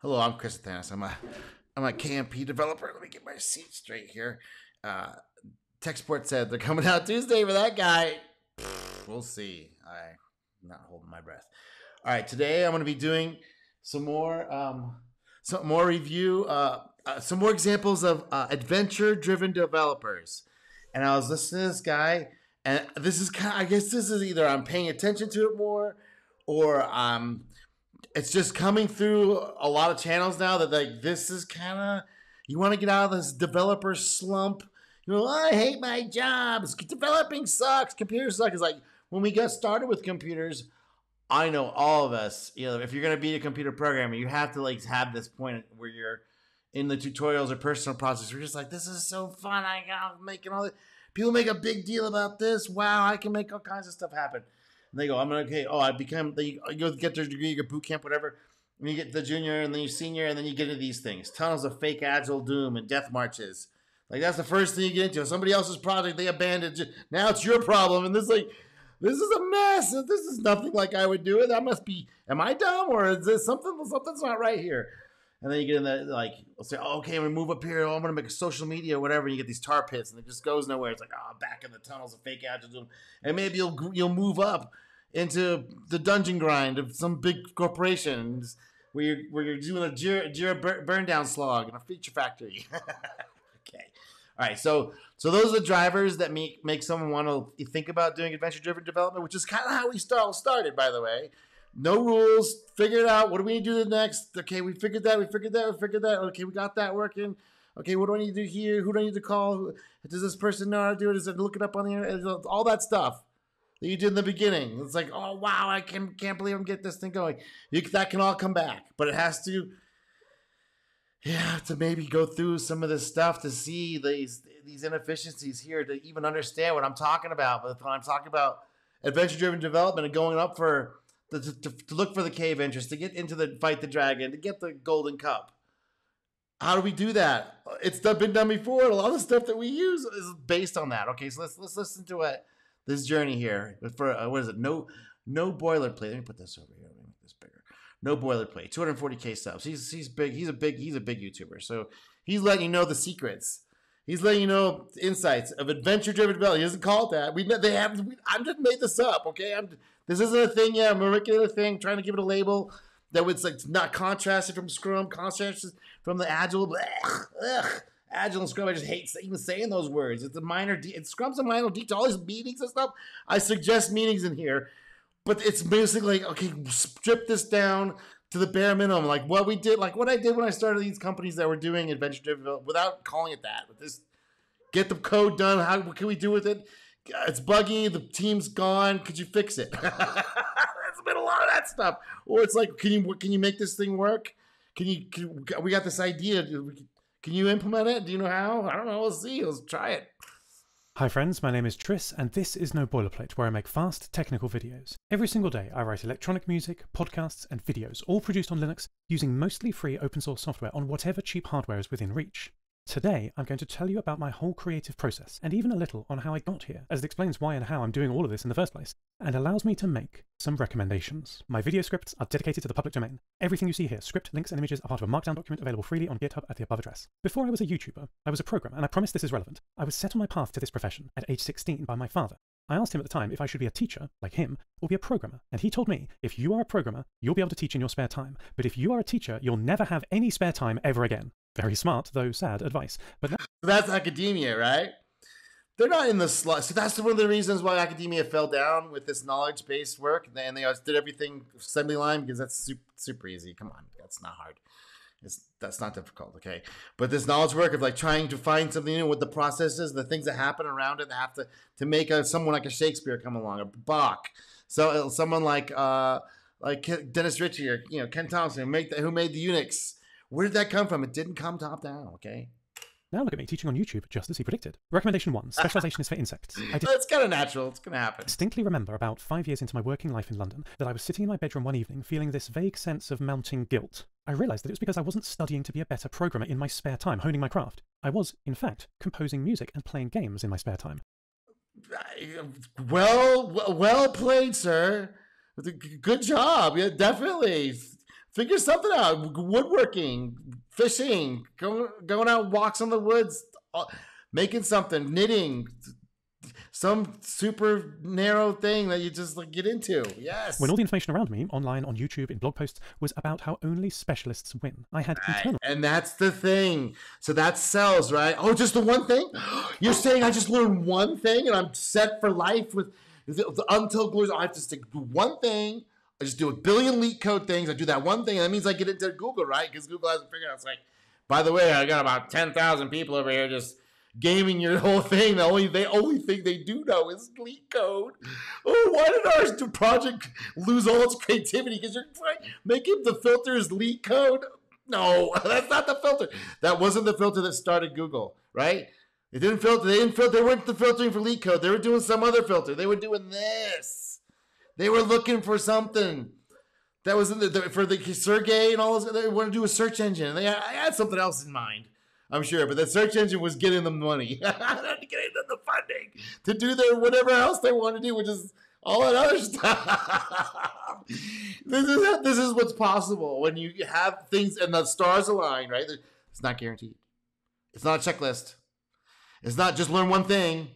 Hello, I'm Chris Athanas. I'm a KMP developer. Let me get my seat straight here. Uh, TechSport said they're coming out Tuesday for that guy. We'll see. I'm not holding my breath. All right, today I'm going to be doing some more review, some more examples of adventure-driven developers. And I was listening to this guy, and this is kind of, I guess this is either I'm paying attention to it more, or it's just coming through a lot of channels now that like this is kind of, you want to get out of this developer slump. You know, I hate my job. Developing sucks. Computers suck. It's like when we got started with computers, I know all of us, you know, if you're going to be a computer programmer, you have to like have this point where you're in the tutorials or personal projects. We're just like, this is so fun. I got making all this. People make a big deal about this. Wow, I can make all kinds of stuff happen. And they go, I'm okay. Oh, I become. You go get their degree, you get boot camp, whatever. And you get the junior, and then you senior, and then you get into these things. Tunnels of fake agile doom and death marches. Like that's the first thing you get into. Somebody else's project they abandoned. Now it's your problem, and this is a mess. This is nothing like I would do it. That must be. Am I dumb, or is this something's not right here? And then you get in the like, I'll say, oh, okay, I'm gonna move up here. Oh, I'm gonna make a social media, or whatever. And you get these tar pits, and it just goes nowhere. It's like, oh, back in the tunnels of fake agile, and maybe you'll move up into the dungeon grind of some big corporations where you're doing a Jira burn down slog in a feature factory. Okay, all right. So those are the drivers that make someone want to think about doing adventure-driven development, which is kind of how we started, by the way. No rules. Figure it out. What do we need to do next? Okay, we figured that. Okay, we got that working. Okay, what do I need to do here? Who do I need to call? Does this person know how to do it? Does it look it up on the internet? All that stuff that you did in the beginning. It's like, oh, wow, I can't believe I'm getting this thing going. That can all come back. But it has to, to maybe go through some of this stuff to see these inefficiencies here, to even understand what I'm talking about. But when I'm talking about adventure-driven development and going up for to look for the cave entrance, to get into the fight the dragon, to get the golden cup. How do we do that? It's been done before. A lot of the stuff that we use is based on that. Okay, so let's listen to this journey here for what is it? No boilerplate. Let me put this over here. Let me make this bigger. No boilerplate. 240K subs. He's big. He's a big YouTuber. So he's letting you know the secrets. He's letting you know the insights of adventure-driven development. He doesn't call it that. I'm just made this up. Okay, this isn't a thing yet. I'm a regular thing. Trying to give it a label that was like not contrasted from Scrum, contrasted from the Agile. Agile and Scrum, I just hate even saying those words. It's a minor. Scrum's a minor detail. All these meetings and stuff. I suggest meetings in here, but it's basically like, okay, strip this down to the bare minimum, like what we did, like what I did when I started these companies that were doing adventure-driven development, without calling it that. With this, get the code done. What can we do with it? It's buggy. The team's gone. Could you fix it? That's been a lot of that stuff. Or it's like, can you make this thing work? We got this idea. Can you implement it? Do you know how? I don't know. We'll see. Let's try it. Hi friends, my name is Tris, and this is No Boilerplate, where I make fast, technical videos. Every single day, I write electronic music, podcasts, and videos, all produced on Linux, using mostly free open source software on whatever cheap hardware is within reach. Today, I'm going to tell you about my whole creative process, and even a little on how I got here, as it explains why and how I'm doing all of this in the first place, and allows me to make some recommendations. My video scripts are dedicated to the public domain. Everything you see here, script, links, and images, are part of a markdown document available freely on GitHub at the above address. Before I was a YouTuber, I was a programmer, and I promise this is relevant. I was set on my path to this profession at age 16 by my father. I asked him at the time if I should be a teacher, like him, or be a programmer, and he told me, if you are a programmer, you'll be able to teach in your spare time, but if you are a teacher, you'll never have any spare time ever again. Very smart, though sad advice. But that's academia, right? They're not in the slot. So that's one of the reasons why academia fell down with this knowledge-based work, and they did everything assembly line, because that's super easy. Come on, that's not hard. That's not difficult, okay? But this knowledge work of like trying to find something new with the processes, the things that happen around it, that have to make someone like a Shakespeare come along, a Bach, so someone like Dennis Ritchie or Ken Thompson who made the Unix. Where did that come from? It didn't come top down, okay? now look at me teaching on YouTube, just as he predicted. Recommendation 1, specialization is for insects. It's kind of natural. It's going to happen. I distinctly remember about 5 years into my working life in London that I was sitting in my bedroom one evening feeling this vague sense of mounting guilt. I realised that it was because I wasn't studying to be a better programmer in my spare time, honing my craft. I was, in fact, composing music and playing games in my spare time. Well played, sir. Good job. Yeah, definitely. Figure something out. Woodworking, fishing, going out walks on the woods, making something, knitting, some super narrow thing that you just like get into. Yes. When all the information around me, online, on YouTube, in blog posts, was about how only specialists win, I had internal. And that's the thing. So that sells, right? Oh, just the one thing? You're saying I just learned one thing and I'm set for life with until glory. I just do one thing. I just do a billion leak code things. I do that one thing. And that means I get into Google, right? Because Google hasn't figured out. It's like, by the way, I got about 10,000 people over here just gaming your whole thing. The only thing they do know is leak code. Oh, why did our project lose all its creativity? Because you're making the filters leak code. No, that's not the filter. That wasn't the filter that started Google, right? They didn't filter. They weren't filtering for leak code. They were doing some other filter. They were doing this. They were looking for something that was for the Sergey and all those. They wanted to do a search engine. I had something else in mind, I'm sure, but the search engine was getting them money, getting them the funding to do their whatever else they want to do, which is all that other stuff. This is what's possible when you have things and the stars align, right? It's not guaranteed. It's not a checklist. It's not just learn one thing.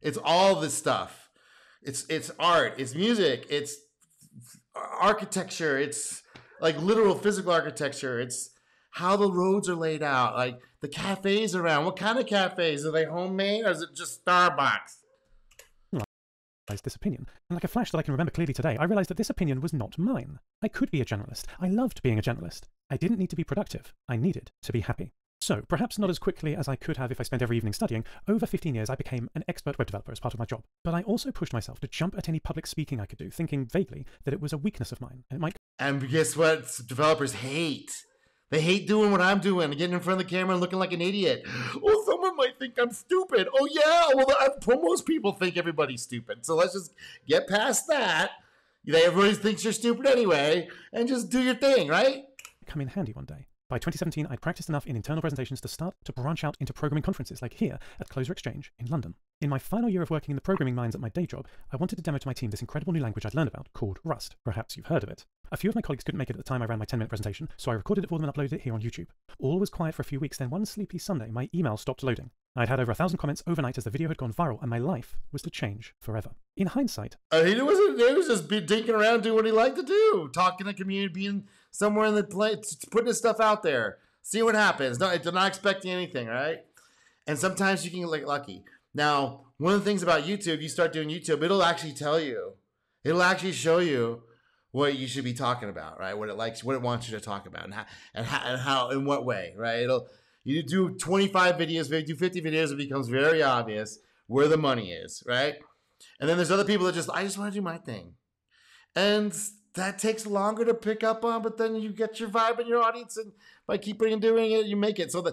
It's all this stuff. It's art. It's music. It's architecture. It's like literal physical architecture. It's how the roads are laid out. Like the cafes around. What kind of cafes? Are they homemade or is it just Starbucks? This opinion, and like a flash that I can remember clearly today, I realized that this opinion was not mine. I could be a generalist. I loved being a generalist. I didn't need to be productive. I needed to be happy. So, perhaps not as quickly as I could have if I spent every evening studying, over 15 years I became an expert web developer as part of my job. But I also pushed myself to jump at any public speaking I could do, thinking vaguely that it was a weakness of mine. And it might. And guess what developers hate? They hate doing what I'm doing, getting in front of the camera and looking like an idiot. Oh, someone might think I'm stupid. Oh, yeah, well, most people think everybody's stupid. So let's just get past that. Everybody thinks you're stupid anyway, and just do your thing, right? Come in handy one day. By 2017, I'd practiced enough in internal presentations to start to branch out into programming conferences like here at Closer Exchange in London. In my final year of working in the programming mines at my day job, I wanted to demo to my team this incredible new language I'd learned about called Rust. Perhaps you've heard of it. A few of my colleagues couldn't make it at the time I ran my 10-minute presentation, so I recorded it for them and uploaded it here on YouTube. All was quiet for a few weeks, then one sleepy Sunday, my email stopped loading. I'd had over 1,000 comments overnight as the video had gone viral, and my life was to change forever. In hindsight, he was just dinking around doing what he liked to do, talking to the community, being somewhere in the place, putting his stuff out there. See what happens. They're not expecting anything, right? And sometimes you can get lucky. Now, one of the things about YouTube, you start doing YouTube, it'll actually tell you. It'll actually show you what you should be talking about, right? What it likes, what it wants you to talk about, and how in what way, right? You do 25 videos, do 50 videos, it becomes very obvious where the money is, right? And then there's other people that I just want to do my thing. And that takes longer to pick up on, but then you get your vibe in your audience, and by keeping doing it, you make it. So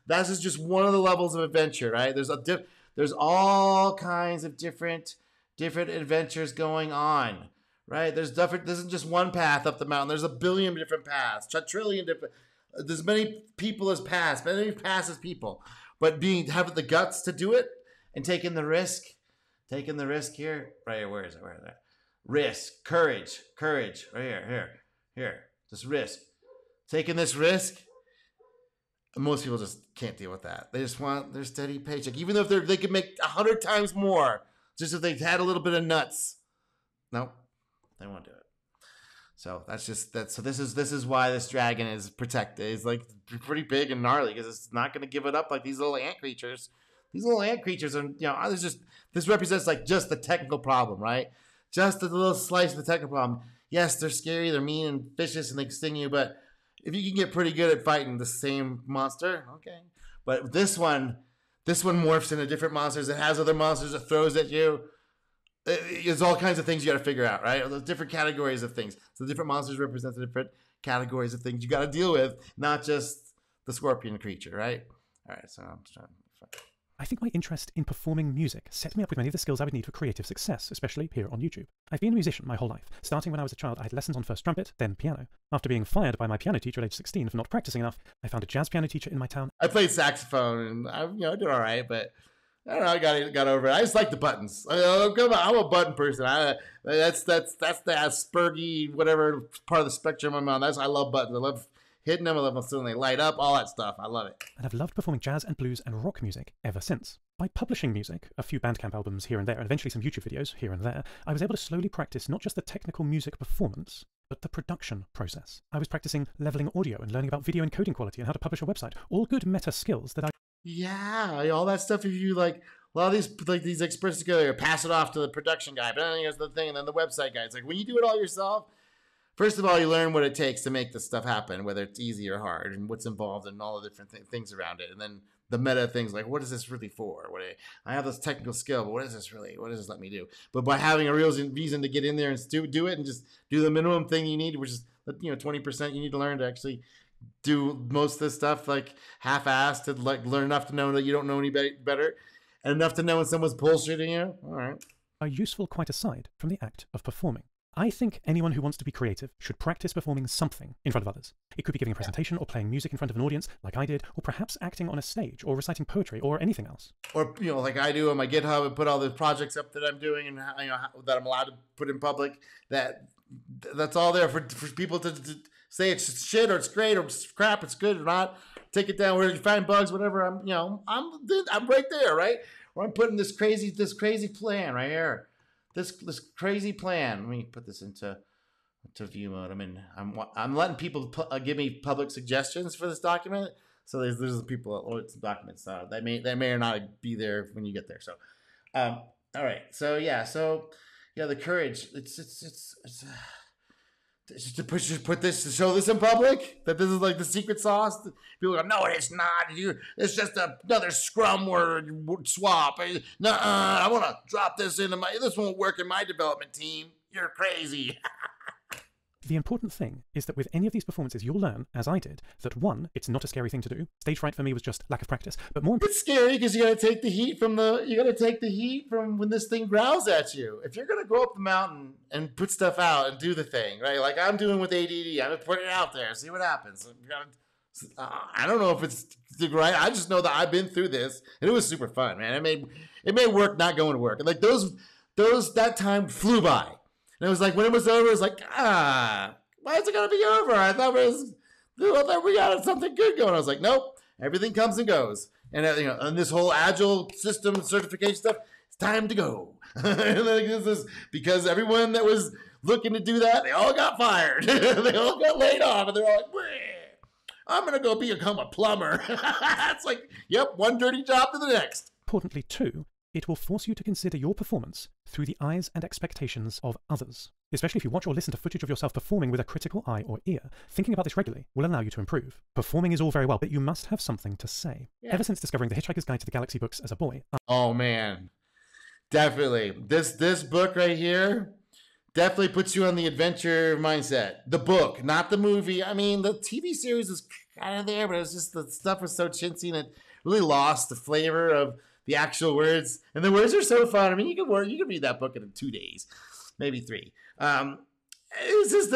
that's just one of the levels of adventure, right? There's all kinds of different adventures going on, right? There isn't just one path up the mountain. There's a billion different paths, a trillion different. There's many people as paths, many paths as people, but having the guts to do it and taking the risk here, right here. Where is it? Risk, courage, right here. This risk, taking this risk. Most people just can't deal with that. They just want their steady paycheck, even though they could make 100 times more, just if they had a little bit of nuts. Nope, they won't do it. So that's just that. So this is why this dragon is protected. It's like pretty big and gnarly because it's not going to give it up like these little ant creatures. These little ant creatures are, this represents like just the technical problem, right? Just a little slice of the technical problem. Yes, they're scary, they're mean and vicious, and they sting you. But if you can get pretty good at fighting the same monster, okay. But this one morphs into different monsters. It has other monsters it throws at you. There's all kinds of things you got to figure out, right? There's different categories of things. So different monsters represent the different categories of things you got to deal with, not just the scorpion creature, right? All right, so I'm just trying to. I think my interest in performing music set me up with many of the skills I would need for creative success, especially here on YouTube. I've been a musician my whole life. Starting when I was a child, I had lessons on first trumpet, then piano. After being fired by my piano teacher at age 16 for not practicing enough, I found a jazz piano teacher in my town. I played saxophone, and I did all right, but I don't know. I got over it. I just like the buttons. Come on, I'm a button person. That's the Aspergy whatever part of the spectrum I'm on. I love buttons. I love hitting them. I love them when they light up. All that stuff. I love it. And I've loved performing jazz and blues and rock music ever since. By publishing music, a few Bandcamp albums here and there, and eventually some YouTube videos here and there, I was able to slowly practice not just the technical music performance, but the production process. I was practicing leveling audio and learning about video encoding quality and how to publish a website. All good meta skills that I... Yeah, all that stuff. If you like a lot of these experts together, pass it off to the production guy. But then here's the thing, and then the website guy. It's like when you do it all yourself, first of all, you learn what it takes to make this stuff happen, whether it's easy or hard, and what's involved and all the different things around it. And then the meta things like, what is this really for? I have this technical skill, but what is this really? What does this let me do? But by having a real reason to get in there and do it and just do the minimum thing you need, which is 20% you need to learn to actually do most of this stuff, like half-assed, to like learn enough to know that you don't know any better, and enough to know when someone's bullshitting you. All right. Are useful quite aside from the act of performing. I think anyone who wants to be creative should practice performing something in front of others. It could be giving a presentation or playing music in front of an audience, like I did, or perhaps acting on a stage or reciting poetry or anything else. Or, like I do on my GitHub and put all the projects up that I'm doing and that I'm allowed to put in public. That's all there for people to say it's shit or it's great or it's crap, it's good or not. Take it down where you find bugs, whatever. I'm right there, right? Where I'm putting this crazy plan right here. This crazy plan. Let me put this into view mode. I'm letting people give me public suggestions for this document. So there's the people that load some documents. They may or not be there when you get there. So, all right. So the courage. It's to put this, to show this in public, that this is like the secret sauce. People go, no, it's not. It's just another Scrum word swap. Nuh-uh, I want to drop this this won't work in my development team. You're crazy. The important thing is that with any of these performances, you'll learn, as I did, that one, it's not a scary thing to do. Stage fright for me was just lack of practice. But more it's scary because you got to take the heat from when this thing growls at you. If you're gonna go up the mountain and put stuff out and do the thing, right? Like I'm doing with ADD, I'm gonna put it out there, see what happens. I don't know if it's right. I just know that I've been through this, and it was super fun, man. It made work not going to work. And like that time flew by. And it was like when it was over, it was like, why is it gonna be over? I thought we got something good going. I was like, nope, everything comes and goes. And and this whole agile system certification stuff, it's time to go. And like, this is because everyone that was looking to do that, they all got fired. They all got laid off, and they're all like, I'm gonna go become a plumber. It's like, yep, one dirty job to the next. Importantly, too, it will force you to consider your performance through the eyes and expectations of others. Especially if you watch or listen to footage of yourself performing with a critical eye or ear. Thinking about this regularly will allow you to improve. Performing is all very well, but you must have something to say. Yeah. Ever since discovering The Hitchhiker's Guide to the Galaxy books as a boy... Oh, man. Definitely. This book right here definitely puts you on the adventure mindset. The book, not the movie. I mean, the TV series is kind of there, but it was just the stuff was so chintzy and it really lost the flavor of the actual words. And the words are so fun. I mean, you can read that book in 2 days, maybe 3. It's just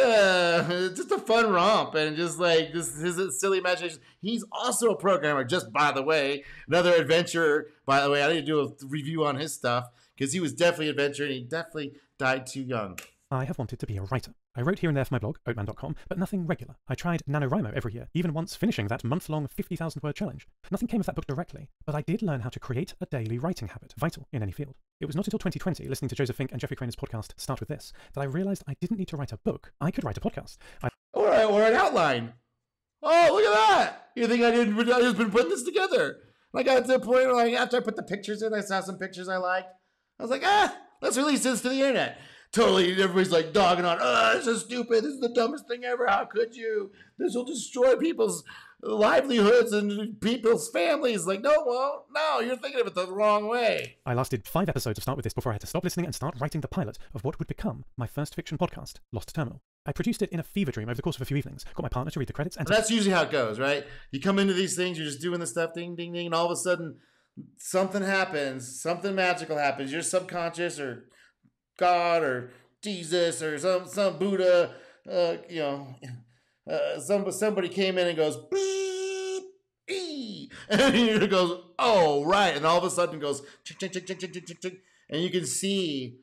a fun romp and just like his silly imagination. He's also a programmer, just by the way, another adventurer. By the way, I need to do a review on his stuff because he was definitely an adventurer and he definitely died too young. I have wanted to be a writer. I wrote here and there for my blog, oatman.com, but nothing regular. I tried NaNoWriMo every year, even once finishing that month-long 50,000-word challenge. Nothing came of that book directly, but I did learn how to create a daily writing habit, vital in any field. It was not until 2020, listening to Joseph Fink and Jeffrey Craner's podcast, Start With This, that I realized I didn't need to write a book. I could write a podcast. Or an outline. Oh, look at that! You think I just been putting this together? I got to the point where after I put the pictures in, I saw some pictures I liked. I was like, let's release this to the internet. Totally, everybody's like dogging on, this is stupid, this is the dumbest thing ever, how could you? This will destroy people's livelihoods and people's families. Like, no, it won't. No, you're thinking of it the wrong way. I lasted 5 episodes of Start With This before I had to stop listening and start writing the pilot of what would become my first fiction podcast, Lost Terminal. I produced it in a fever dream over the course of a few evenings, got my partner to read the credits, and that's usually how it goes, right? You come into these things, you're just doing the stuff, ding, ding, ding, and all of a sudden, something happens, something magical happens. Your subconscious or God or Jesus or some Buddha, somebody came in and goes, And it goes, oh, right. And all of a sudden it goes, chick, chick, chick, chick, chick, chick, chick. And you can see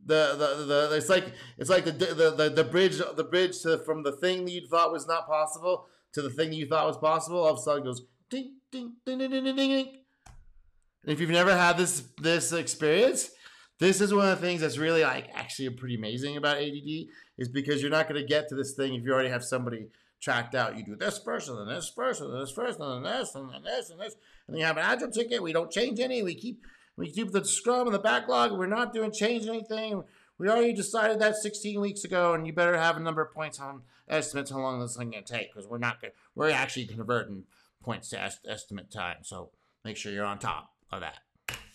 the it's like the bridge from the thing that you thought was not possible to the thing that you thought was possible. All of a sudden it goes, ding, ding, ding, ding, ding, ding, ding. And if you've never had this experience, this is one of the things that's really like actually pretty amazing about ADD, is because you're not going to get to this thing if you already have somebody tracked out. You do this person and this person and this person and this and this and this, and then you have an agile ticket. We don't change any. We keep the scrum and the backlog. We're not doing change anything. We already decided that 16 weeks ago, and you better have a number of points on estimates how long this thing going to take, because we're actually converting points to estimate time. So make sure you're on top of that.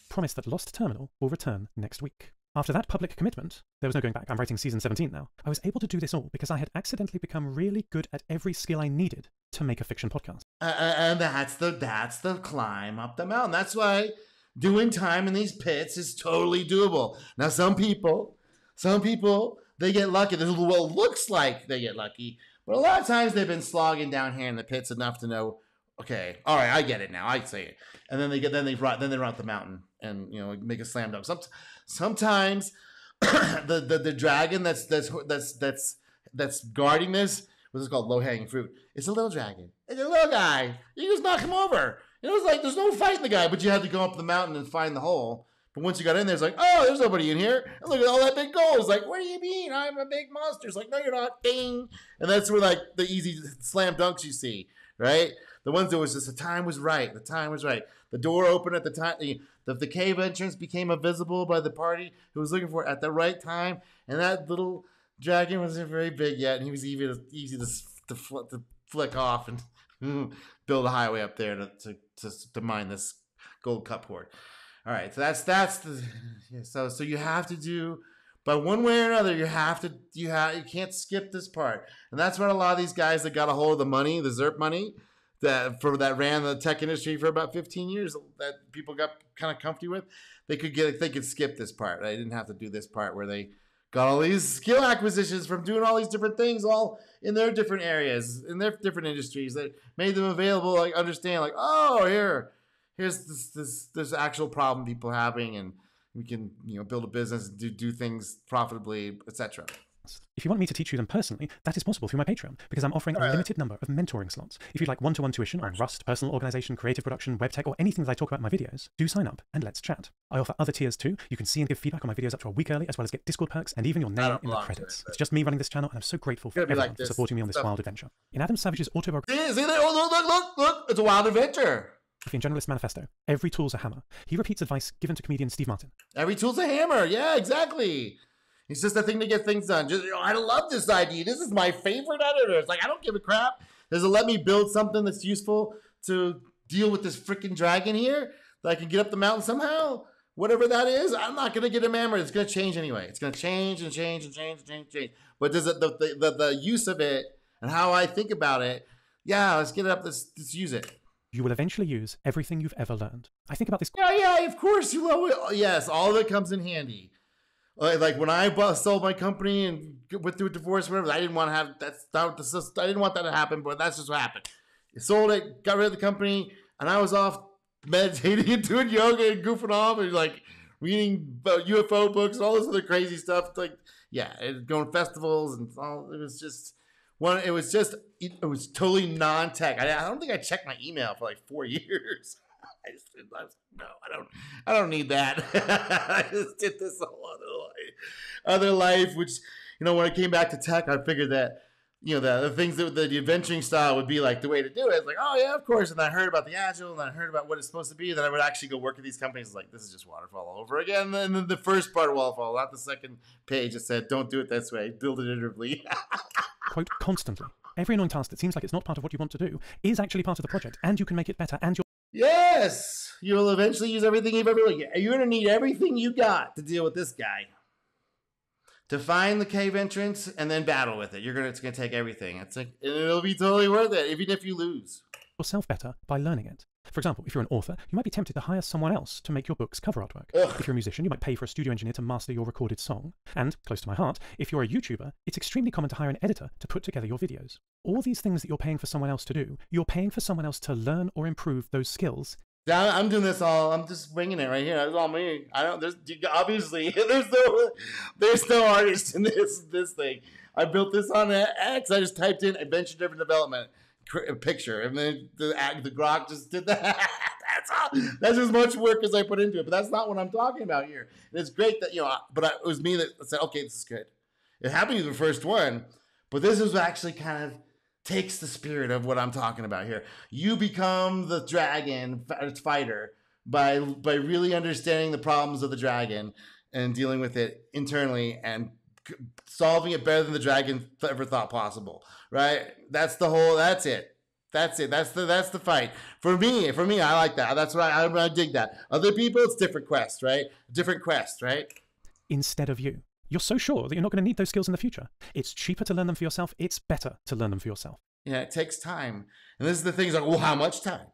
Promise that Lost Terminal will return next week. After that public commitment, there was no going back. I'm writing season 17 now. I was able to do this all because I had accidentally become really good at every skill I needed to make a fiction podcast. And that's the climb up the mountain. That's why doing time in these pits is totally doable. Now, some people, they get lucky. This is what it looks like they get lucky. But a lot of times they've been slogging down here in the pits enough to know, okay, all right, I get it now. I say it. And then they run up the mountain and, you know, make a slam dunk. Sometimes the dragon that's guarding this, what's it called, low hanging fruit. It's a little dragon. It's a little guy. You just knock him over. You know, it's like there's no fighting the guy, but you had to go up the mountain and find the hole. But once you got in there, it's like, oh, there's nobody in here. And look at all that big gold. It's like, what do you mean? I'm a big monster. It's like, no, you're not. Ding. And that's where like the easy slam dunks you see, right? The ones that was just the time was right. The time was right. The door opened at the time. The cave entrance became visible by the party who was looking for it at the right time. And that little dragon wasn't very big yet, and he was easy to flick off and build a highway up there to mine this gold cup hoard. All right, so that's the so you have to do, but one way or another you can't skip this part, and that's what a lot of these guys that got a hold of the money, the ZERP money, that ran the tech industry for about 15 years, that people got kind of comfy with, they could skip this part. They didn't have to do this part where they got all these skill acquisitions from doing all these different things, all in their different areas, in their different industries, that made them available. Like understand, like, oh, here's this actual problem people having, and we can build a business, do things profitably, etc. If you want me to teach you them personally, that is possible through my Patreon, because I'm offering a limited number of mentoring slots. If you'd like one-to-one tuition on Rust, personal organization, creative production, web tech, or anything that I talk about in my videos, do sign up and let's chat. I offer other tiers too. You can see and give feedback on my videos up to a week early, as well as get Discord perks and even your name in the credits. It's just me running this channel, and I'm so grateful for everyone for supporting me on this wild adventure. In Adam Savage's autobiography... See, look! It's a wild adventure! In Generalist Manifesto, every tool's a hammer. He repeats advice given to comedian Steve Martin. Every tool's a hammer. Yeah, exactly. It's just a thing to get things done. I love this idea. This is my favorite editor. It's like, I don't give a crap. Does it let me build something that's useful to deal with this freaking dragon here? That I can get up the mountain somehow? Whatever that is, I'm not going to get him hammered. It's going to change anyway. It's going to change and change and change and change and change. But does it, the use of it and how I think about it, yeah, let's get it up. Let's use it. You will eventually use everything you've ever learned. I think about this... Yeah, of course. Yes, all of it comes in handy. Like when I sold my company and went through a divorce, whatever, I didn't want to have I didn't want that to happen, but that's just what happened. I sold it, got rid of the company, and I was off meditating and doing yoga and goofing off and like reading UFO books and all this other crazy stuff. Like, yeah, going to festivals and all. It was totally non-tech. I don't think I checked my email for like 4 years. I don't need that. I just did this whole other life, which, when I came back to tech, I figured that, the things that the adventuring style would be like the way to do it. It's like, oh yeah, of course. And I heard about the agile, and I heard about what it's supposed to be. Then I would actually go work at these companies. Like, this is just waterfall all over again. And then the first part of waterfall, not the second page, it said, don't do it this way. Build it iteratively. Quote, constantly. Every annoying task that seems like it's not part of what you want to do is actually part of the project, and you can make it better, and Yes! You'll eventually use everything you've ever learned. You're going to need everything you got to deal with this guy. To find the cave entrance and then battle with it. It's going to take everything. It'll be totally worth it, even if you lose. Yourself better by learning it. For example, if you're an author, you might be tempted to hire someone else to make your book's cover artwork. Ugh. If you're a musician, you might pay for a studio engineer to master your recorded song. And, close to my heart, if you're a YouTuber, it's extremely common to hire an editor to put together your videos. All these things that you're paying for someone else to do, you're paying for someone else to learn or improve those skills. I'm doing this all. I'm just winging it right here. That's all me. I don't. There's obviously there's no artist in this thing. I built this on X. I just typed in adventure-driven development picture, and then the Grok just did that. That's all. That's as much work as I put into it. But that's not what I'm talking about here. And it's great that it was me that said, okay, this is good. It happened to be the first one, but this is actually kind of takes the spirit of what I'm talking about here. You become the dragon fighter by really understanding the problems of the dragon and dealing with it internally and solving it better than the dragon ever thought possible. Right? That's it. That's the fight. For me, I like that. That's what I dig that. Other people, it's different quest, right? Different quest, right? Instead of you. You're so sure that you're not going to need those skills in the future. It's cheaper to learn them for yourself. It's better to learn them for yourself. Yeah, it takes time. And this is the thing, like, well, how much time?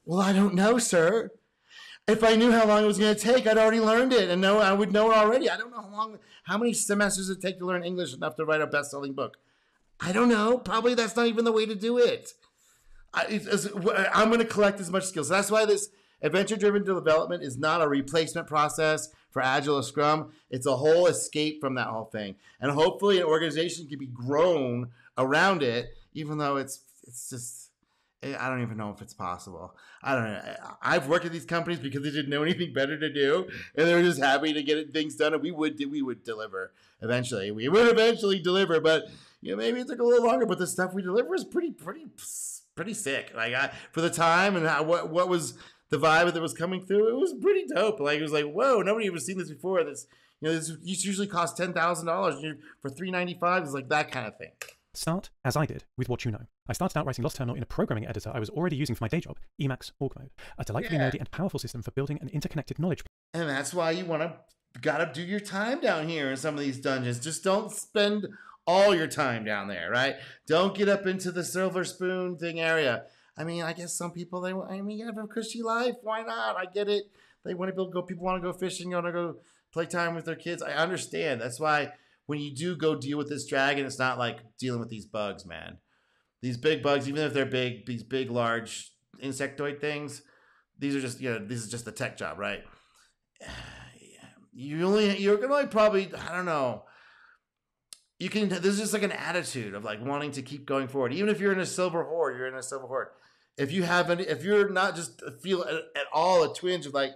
Well, I don't know, sir. If I knew how long it was going to take, I'd already learned it and I would know it already. I don't know how many semesters it take to learn English enough to write a best-selling book. I don't know. Probably that's not even the way to do it. I'm going to collect as much skills. So that's why this adventure-driven development is not a replacement process for Agile or Scrum. It's a whole escape from that whole thing. And hopefully an organization can be grown around it, even though it's just, I don't even know if it's possible. I don't know. I've worked at these companies because they didn't know anything better to do, and they were just happy to get things done, and we would deliver eventually. We would eventually deliver, but maybe it took a little longer. But the stuff we deliver is pretty sick. Like for the time and what was the vibe that was coming through, it was pretty dope. Like it was like, whoa, nobody ever seen this before. This usually costs $10,000 for $395. It's like that kind of thing. Start, as I did, with what you know. I started out writing Lost Terminal in a programming editor I was already using for my day job, Emacs Org Mode, a delightfully nerdy and powerful system for building an interconnected knowledge. And that's why you gotta do your time down here in some of these dungeons. Just don't spend all your time down there, right? Don't get up into the silver spoon thing area. I mean, I guess some people, you have a cushy life. Why not? I get it. They want to go. People want to go fishing, want to go play time with their kids. I understand. That's why when you do go deal with this dragon, it's not like dealing with these bugs, man. These big bugs, even if they're big, these big, large insectoid things, these are just, this is just the tech job, right? You're gonna probably, I don't know. This is just like an attitude of like wanting to keep going forward. Even if you're in a silver horde, you're in a silver horde. If you're not just feel at all a twinge of like,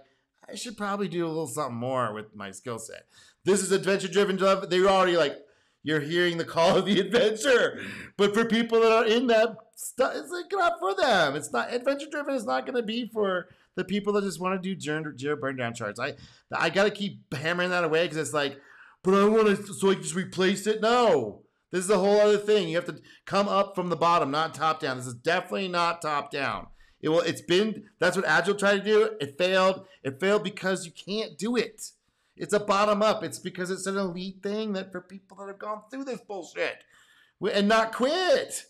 I should probably do a little something more with my skill set. This is adventure-driven. They're already like, you're hearing the call of the adventure. But for people that are in that stuff, it's like not for them. It's not adventure-driven. It's not going to be for the people that just want to do Jira burn down charts. I got to keep hammering that away because it's like, but I want to, so I can just replace it. No, this is a whole other thing. You have to come up from the bottom, not top down. This is definitely not top down. That's what Agile tried to do. It failed. It failed because you can't do it. It's a bottom up. It's because it's an elite thing that for people that have gone through this bullshit and not quit.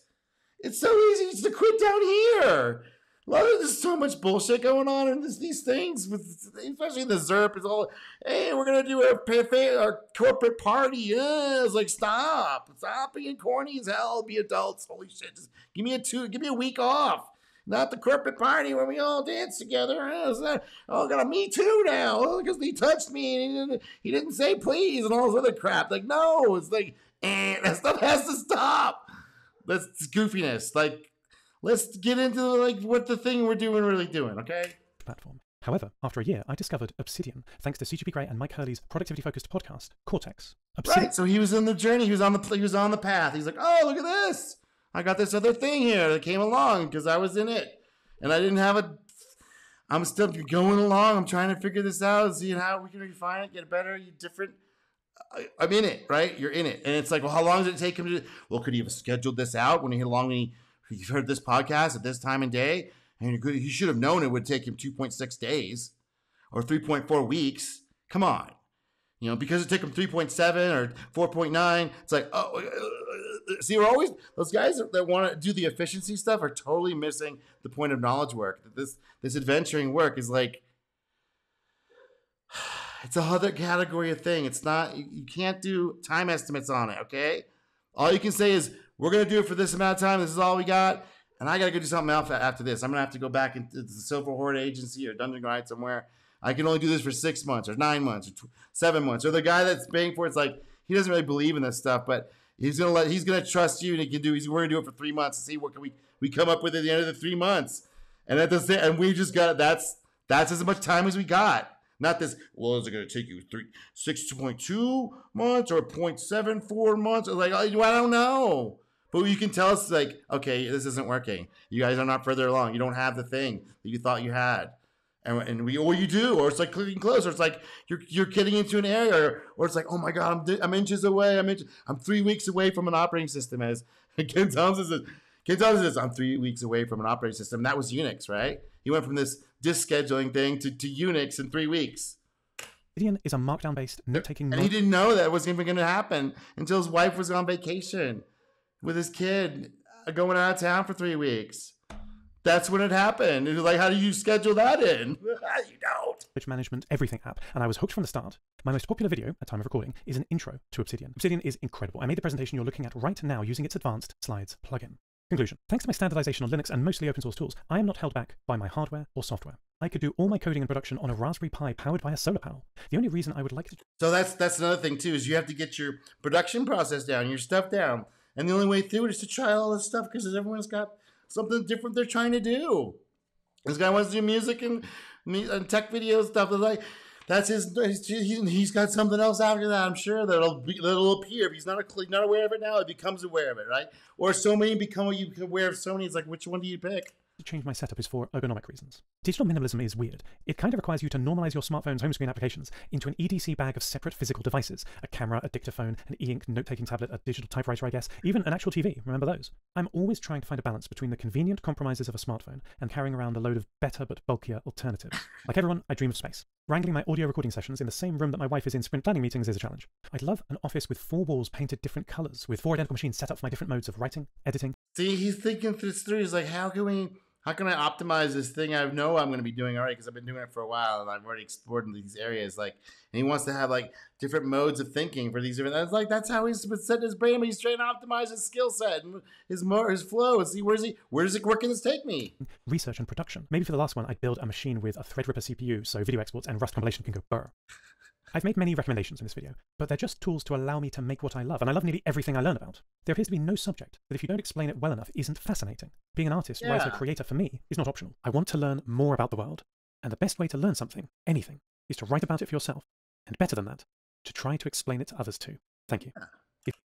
It's so easy to quit down here. There's so much bullshit going on in these things, especially in the ZERP. It's all, hey, we're going to do our corporate party. It's like, stop being corny as hell. Be adults. Holy shit. Just give me a week off. Not the corporate party where we all dance together. Got a Me Too now because he touched me and he didn't say please and all this other crap. Like, no, it's like, that stuff has to stop. That's goofiness. Like, let's get into like what the thing we're really doing, okay? Platform. However, after a year, I discovered Obsidian, thanks to CGP Grey and Mike Hurley's productivity-focused podcast, Cortex. Right, so he was in the journey. He was on the path. He's like, oh, look at this. I got this other thing here that came along because I was in it. And I didn't have I'm still going along. I'm trying to figure this out, seeing how we can refine it, get it better, different. I'm in it, right? You're in it. And it's like, well, how long did it take him to do? Well, could he have scheduled this out when he heard this podcast at this time and day? And he should have known it would take him 2.6 days or 3.4 weeks. Come on. Because it took him 3.7 or 4.9. It's like, oh, See, we're always those guys that want to do the efficiency stuff are totally missing the point of knowledge work. This adventuring work is like it's a other category of thing. It's not you can't do time estimates on it. Okay, all you can say is we're gonna do it for this amount of time. This is all we got, and I gotta go do something else after this. I'm gonna have to go back into the Silver Horde agency or Dungeon Guide somewhere. I can only do this for 6 months or 9 months or 7 months. Or the guy that's paying for it's like he doesn't really believe in this stuff, but he's gonna trust you and we're gonna do it for 3 months and see what can we come up with at the end of the 3 months. And we just got that's as much time as we got. Not this, well, is it gonna take you 6.2 months or 0.74 months? Or like, I don't know. But you can tell us like, okay, this isn't working. You guys are not further along. You don't have the thing that you thought you had. Or you do, or it's like clicking close, or it's like you're getting into an area, or it's like, oh my god, I'm inches away. I'm 3 weeks away from an operating system. As Ken Thompson says, I'm 3 weeks away from an operating system. That was Unix, right? He went from this disk scheduling thing to Unix in 3 weeks. Obsidian is a markdown-based note-taking. And he didn't know that was even going to happen until his wife was on vacation with his kid, going out of town for 3 weeks. That's when it happened. It was like, how do you schedule that in? You don't. Which management everything app, and I was hooked from the start. My most popular video at time of recording is an intro to Obsidian. Obsidian is incredible. I made the presentation you're looking at right now using its advanced slides plugin. Conclusion. Thanks to my standardization on Linux and mostly open source tools, I am not held back by my hardware or software. I could do all my coding and production on a Raspberry Pi powered by a solar panel. The only reason I would like to... So that's another thing too, is you have to get your production process down, your stuff down. And the only way through it is to try all this stuff because everyone's got something different they're trying to do. This guy wants to do music and tech video stuff. Like that's he's got something else after that. I'm sure that'll appear. If he's not aware of it now, he becomes aware of it, right? Or so many become aware of so many. It's like, which one do you pick? To change my setup is for ergonomic reasons. Digital minimalism is weird. It kind of requires you to normalize your smartphone's home screen applications into an EDC bag of separate physical devices. A camera, a dictaphone, an e-ink note-taking tablet, a digital typewriter, I guess, even an actual TV. Remember those? I'm always trying to find a balance between the convenient compromises of a smartphone and carrying around a load of better but bulkier alternatives. Like everyone, I dream of space. Wrangling my audio recording sessions in the same room that my wife is in sprint planning meetings is a challenge. I'd love an office with 4 walls painted different colors, with 4 identical machines set up for my different modes of writing, editing. See, he's thinking this through. He's like, how can I optimize this thing I know I'm going to be doing already because I've been doing it for a while and I've already explored in these areas. Like, and he wants to have like different modes of thinking for these different. That's how he's set his brain. He's trying to optimize his skill set and his flow and see where can this take me? Research and production. Maybe for the last one, I'd build a machine with a Threadripper CPU so video exports and Rust compilation can go burr. I've made many recommendations in this video, but they're just tools to allow me to make what I love, and I love nearly everything I learn about. There appears to be no subject that if you don't explain it well enough isn't fascinating. Being an artist, writer, creator for me is not optional. I want to learn more about the world, and the best way to learn something, anything, is to write about it for yourself, and better than that, to try to explain it to others too. Thank you.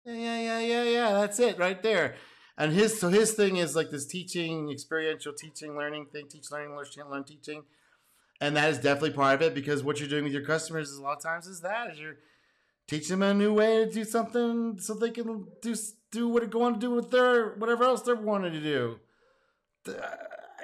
Yeah, that's it right there. And his thing is like this teaching, experiential teaching, learning thing, teach, learning, learn, teaching. And that is definitely part of it because what you're doing with your customers is a lot of times is you're teaching them a new way to do something so they can do what they want to do with their whatever else they're wanting to do.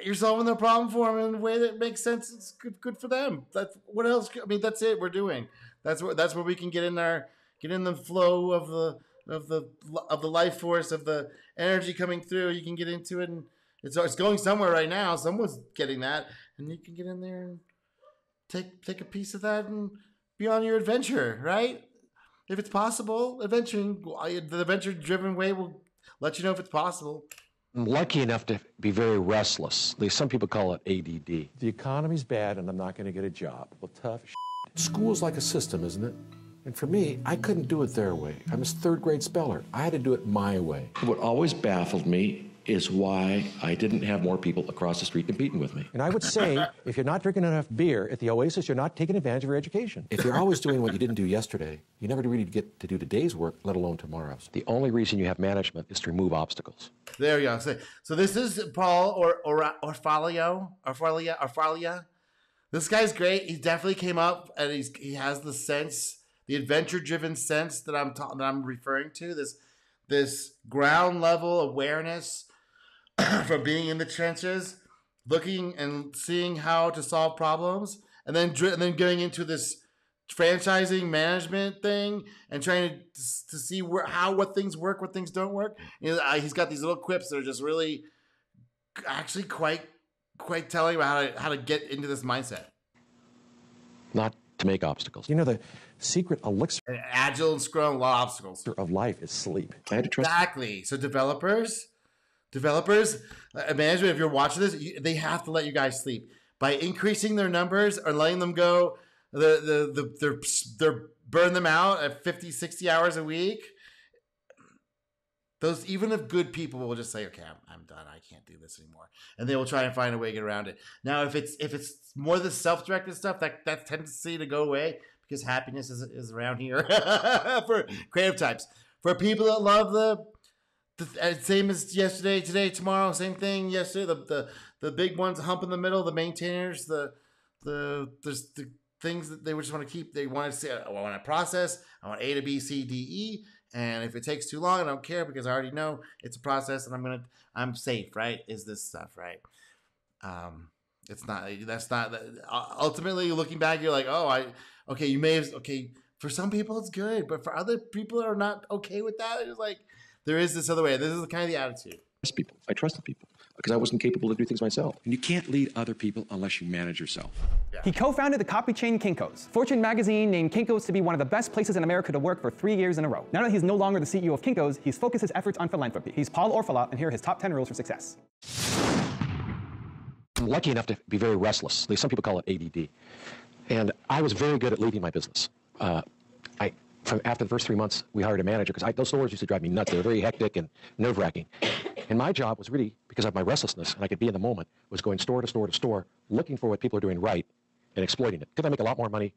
You're solving their problem for them in a way that makes sense. It's good for them. That's what else. I mean, that's it. We're doing. That's where we can get in the flow of the life force of the energy coming through. You can get into it and it's going somewhere right now. Someone's getting that. And you can get in there and take a piece of that and be on your adventure, right? If it's possible, the adventure-driven way will let you know if it's possible. I'm lucky enough to be very restless. Some people call it ADD. The economy's bad and I'm not going to get a job. Well, tough shit. School's like a system, isn't it? And for me, I couldn't do it their way. I'm a third-grade speller. I had to do it my way. What always baffled me is why I didn't have more people across the street competing with me. And I would say, if you're not drinking enough beer at the Oasis, you're not taking advantage of your education. If you're always doing what you didn't do yesterday, you never really get to do today's work, let alone tomorrow's. The only reason you have management is to remove obstacles. There you go. So this is Paul Orfalea. This guy's great. He definitely came up and he has the sense, the adventure-driven sense that I'm referring to. This ground level awareness from being in the trenches, looking and seeing how to solve problems, and then going into this franchising management thing and trying to see what things work, what things don't work. He's got these little quips that are just really actually quite telling about how to get into this mindset. Not to make obstacles. You know, the secret elixir And Agile and Scrum, a lot of obstacles. of life is sleep. I had to trust. Exactly. So developers, management, if you're watching this, they have to let you guys sleep by increasing their numbers or letting them go. They're burn them out at 50, 60 hours a week. Those, even if good people will just say, okay, I'm done. I can't do this anymore. And they will try and find a way to get around it. Now, if it's more the self-directed stuff, that tendency to go away because happiness is around here for creative types. For people that love the same as yesterday, today, tomorrow, same thing. Yesterday, the big ones, hump in the middle, the maintainers, there's the things that they just want to keep. They want to say, I want to process. I want A to B, C, D, E. And if it takes too long, I don't care because I already know it's a process and I'm safe, right? Is this stuff, right? That's not, ultimately looking back, you're like, for some people it's good, but for other people that are not okay with that, it's like, there is this other way. This is kind of the attitude. People. I trusted people because I wasn't capable to do things myself. And you can't lead other people unless you manage yourself. Yeah. He co-founded the copy chain Kinko's. Fortune magazine named Kinko's to be one of the best places in America to work for 3 years in a row. Now that he's no longer the CEO of Kinko's, he's focused his efforts on philanthropy. He's Paul Orfalea, and here are his top 10 rules for success. I'm lucky enough to be very restless. At least some people call it ADD. And I was very good at leading my business. After the first 3 months, we hired a manager because those stores used to drive me nuts. They were very hectic and nerve-wracking. And my job was really, because of my restlessness, and I could be in the moment, was going store to store to store, looking for what people are doing right and exploiting it. Could I make a lot more money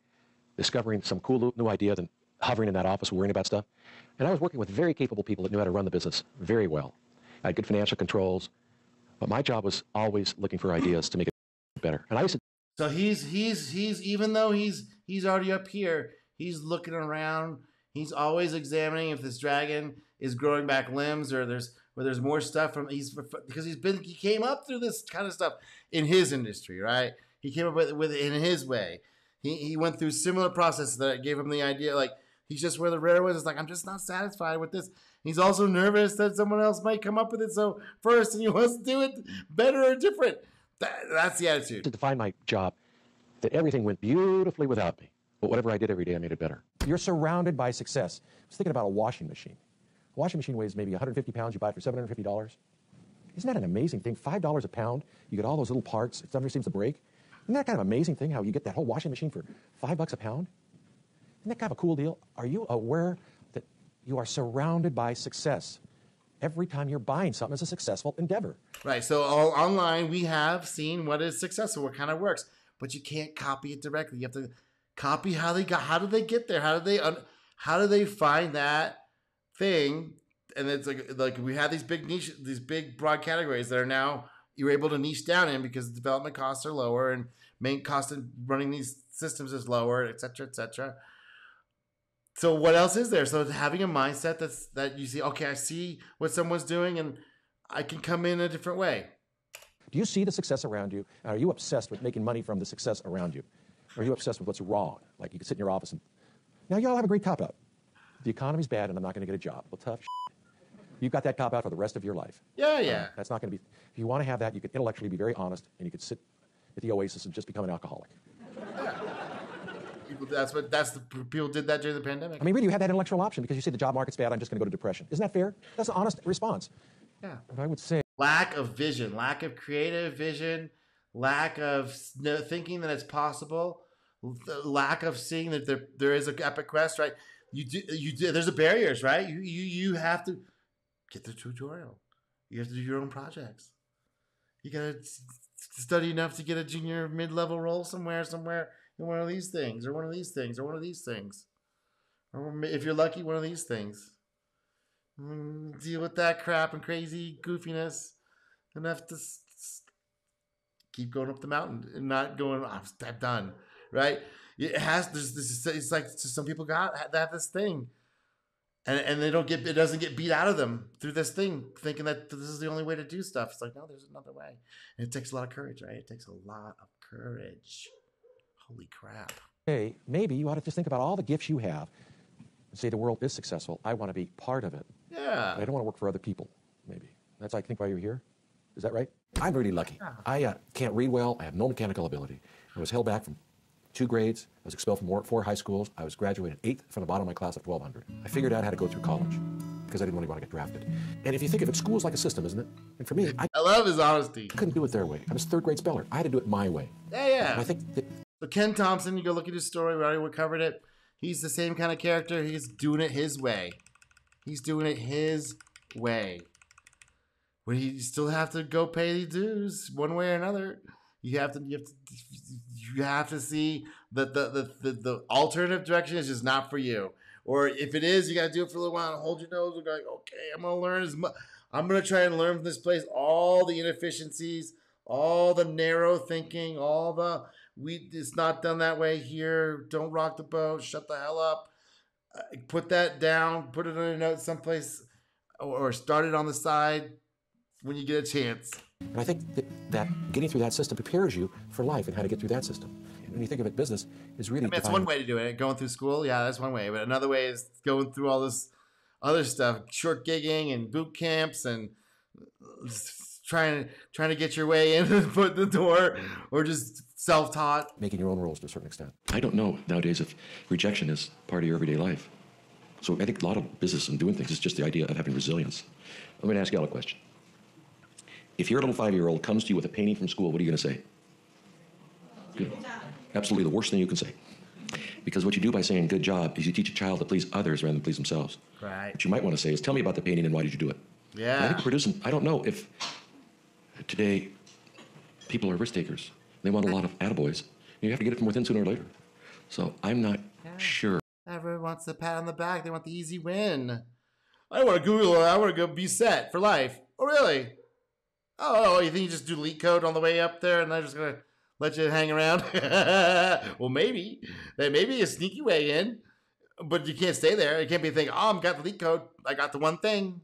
discovering some cool new idea than hovering in that office worrying about stuff? And I was working with very capable people that knew how to run the business very well. I had good financial controls, but my job was always looking for ideas to make it better. And I used to. So he's even though he's already up here, he's looking around. He's always examining if this dragon is growing back limbs or there's more stuff because he came up through this kind of stuff in his industry, right? He came up with it in his way. He went through similar processes that gave him the idea, like he's just where the rare was. It's like, I'm just not satisfied with this. He's also nervous that someone else might come up with it so first, and he wants to do it better or different. That's the attitude. To define my job, that everything went beautifully without me. But whatever I did every day, I made it better. You're surrounded by success. I was thinking about a washing machine. A washing machine weighs maybe 150 pounds. You buy it for $750. Isn't that an amazing thing? $5 a pound. You get all those little parts. It never seems to break. Isn't that kind of amazing thing how you get that whole washing machine for $5 a pound? Isn't that kind of a cool deal? Are you aware that you are surrounded by success? Every time you're buying something, it's a successful endeavor. Right. So all online, we have seen what is successful, what kind of works, but you can't copy it directly. You have to copy how did they get there? How do they find that thing? And it's like we have these big broad categories that are now you're able to niche down in because development costs are lower and main cost of running these systems is lower, et cetera, et cetera. So what else is there? So having a mindset that you see, okay, I see what someone's doing and I can come in a different way. Do you see the success around you? Are you obsessed with making money from the success around you? Or are you obsessed with what's wrong? Like you can sit in your office and, now y'all have a great cop-out. The economy's bad and I'm not going to get a job. Well, tough shit. You've got that cop-out for the rest of your life. Yeah. That's not going to be, if you want to have that, you could intellectually be very honest and you could sit at the Oasis and just become an alcoholic. People did that during the pandemic. I mean, really, you had that intellectual option because you say the job market's bad, I'm just going to go to depression. Isn't that fair? That's an honest response. Yeah. But I would say Lack of vision, lack of creative vision, lack of thinking that it's possible, lack of seeing that there is an epic quest, right? You do. There's barriers, right? You have to get the tutorial. You have to do your own projects. You gotta study enough to get a junior mid-level role somewhere in one of these things, or one of these things, or one of these things, or if you're lucky, one of these things. Deal with that crap and crazy goofiness enough to keep going up the mountain and not going, I'm done, right? It has, it's like some people have this thing and they it doesn't get beat out of them through this thing, thinking that this is the only way to do stuff. It's like, no, there's another way. And it takes a lot of courage, right? It takes a lot of courage. Holy crap. Hey, maybe you ought to just think about all the gifts you have and say the world is successful. I want to be part of it. Yeah. But I don't want to work for other people, maybe. That's, I think, why you're here. Is that right? I'm really lucky. I can't read well. I have no mechanical ability. I was held back from 2 grades. I was expelled from 4 high schools. I was graduated 8th from the bottom of my class of 1,200. I figured out how to go through college because I didn't really want to get drafted. And if you think of it, school's like a system, isn't it? And for me, I love his honesty. couldn't do it their way. I was a 3rd grade speller. I had to do it my way. Yeah. And I think that So Ken Thompson, you go look at his story. We already covered it. He's the same kind of character. He's doing it his way. He's doing it his way. Where you still have to go pay the dues one way or another. You have to see that the alternative direction is just not for you. Or if it is, you got to do it for a little while and hold your nose and go, like, okay, I'm gonna learn as much. I'm gonna try and learn from this place all the inefficiencies, all the narrow thinking, all the it's not done that way here. Don't rock the boat. Shut the hell up. Put that down. Put it on a note someplace, or start it on the side when you get a chance. And I think that getting through that system prepares you for life and how to get through that system. And when you think of it, business is really... That's one way to do it. Going through school, yeah, that's one way. But another way is going through all this other stuff, short gigging and boot camps and trying to get your way in and foot in the door, or just self-taught. Making your own rules to a certain extent. I don't know nowadays if rejection is part of your everyday life. So I think a lot of business and doing things is just the idea of having resilience. I'm going to ask you all a question. If your little 5-year-old comes to you with a painting from school, what are you going to say? Good. Absolutely the worst thing you can say. Because what you do by saying good job is you teach a child to please others rather than please themselves. Right. What you might want to say is, tell me about the painting and why did you do it? Yeah. And I think producing, I don't know if today people are risk takers. They want a lot of attaboys. You have to get it from within sooner or later. So I'm not sure. Everyone wants the pat on the back. They want the easy win. I want to Google it. I want to go be set for life. Oh, really? Oh, you think you just do leak code on the way up there and they're just going to let you hang around? Well, maybe. That may be a sneaky way in, but you can't stay there. You can't be thinking, oh, I've got the leak code. I got the one thing.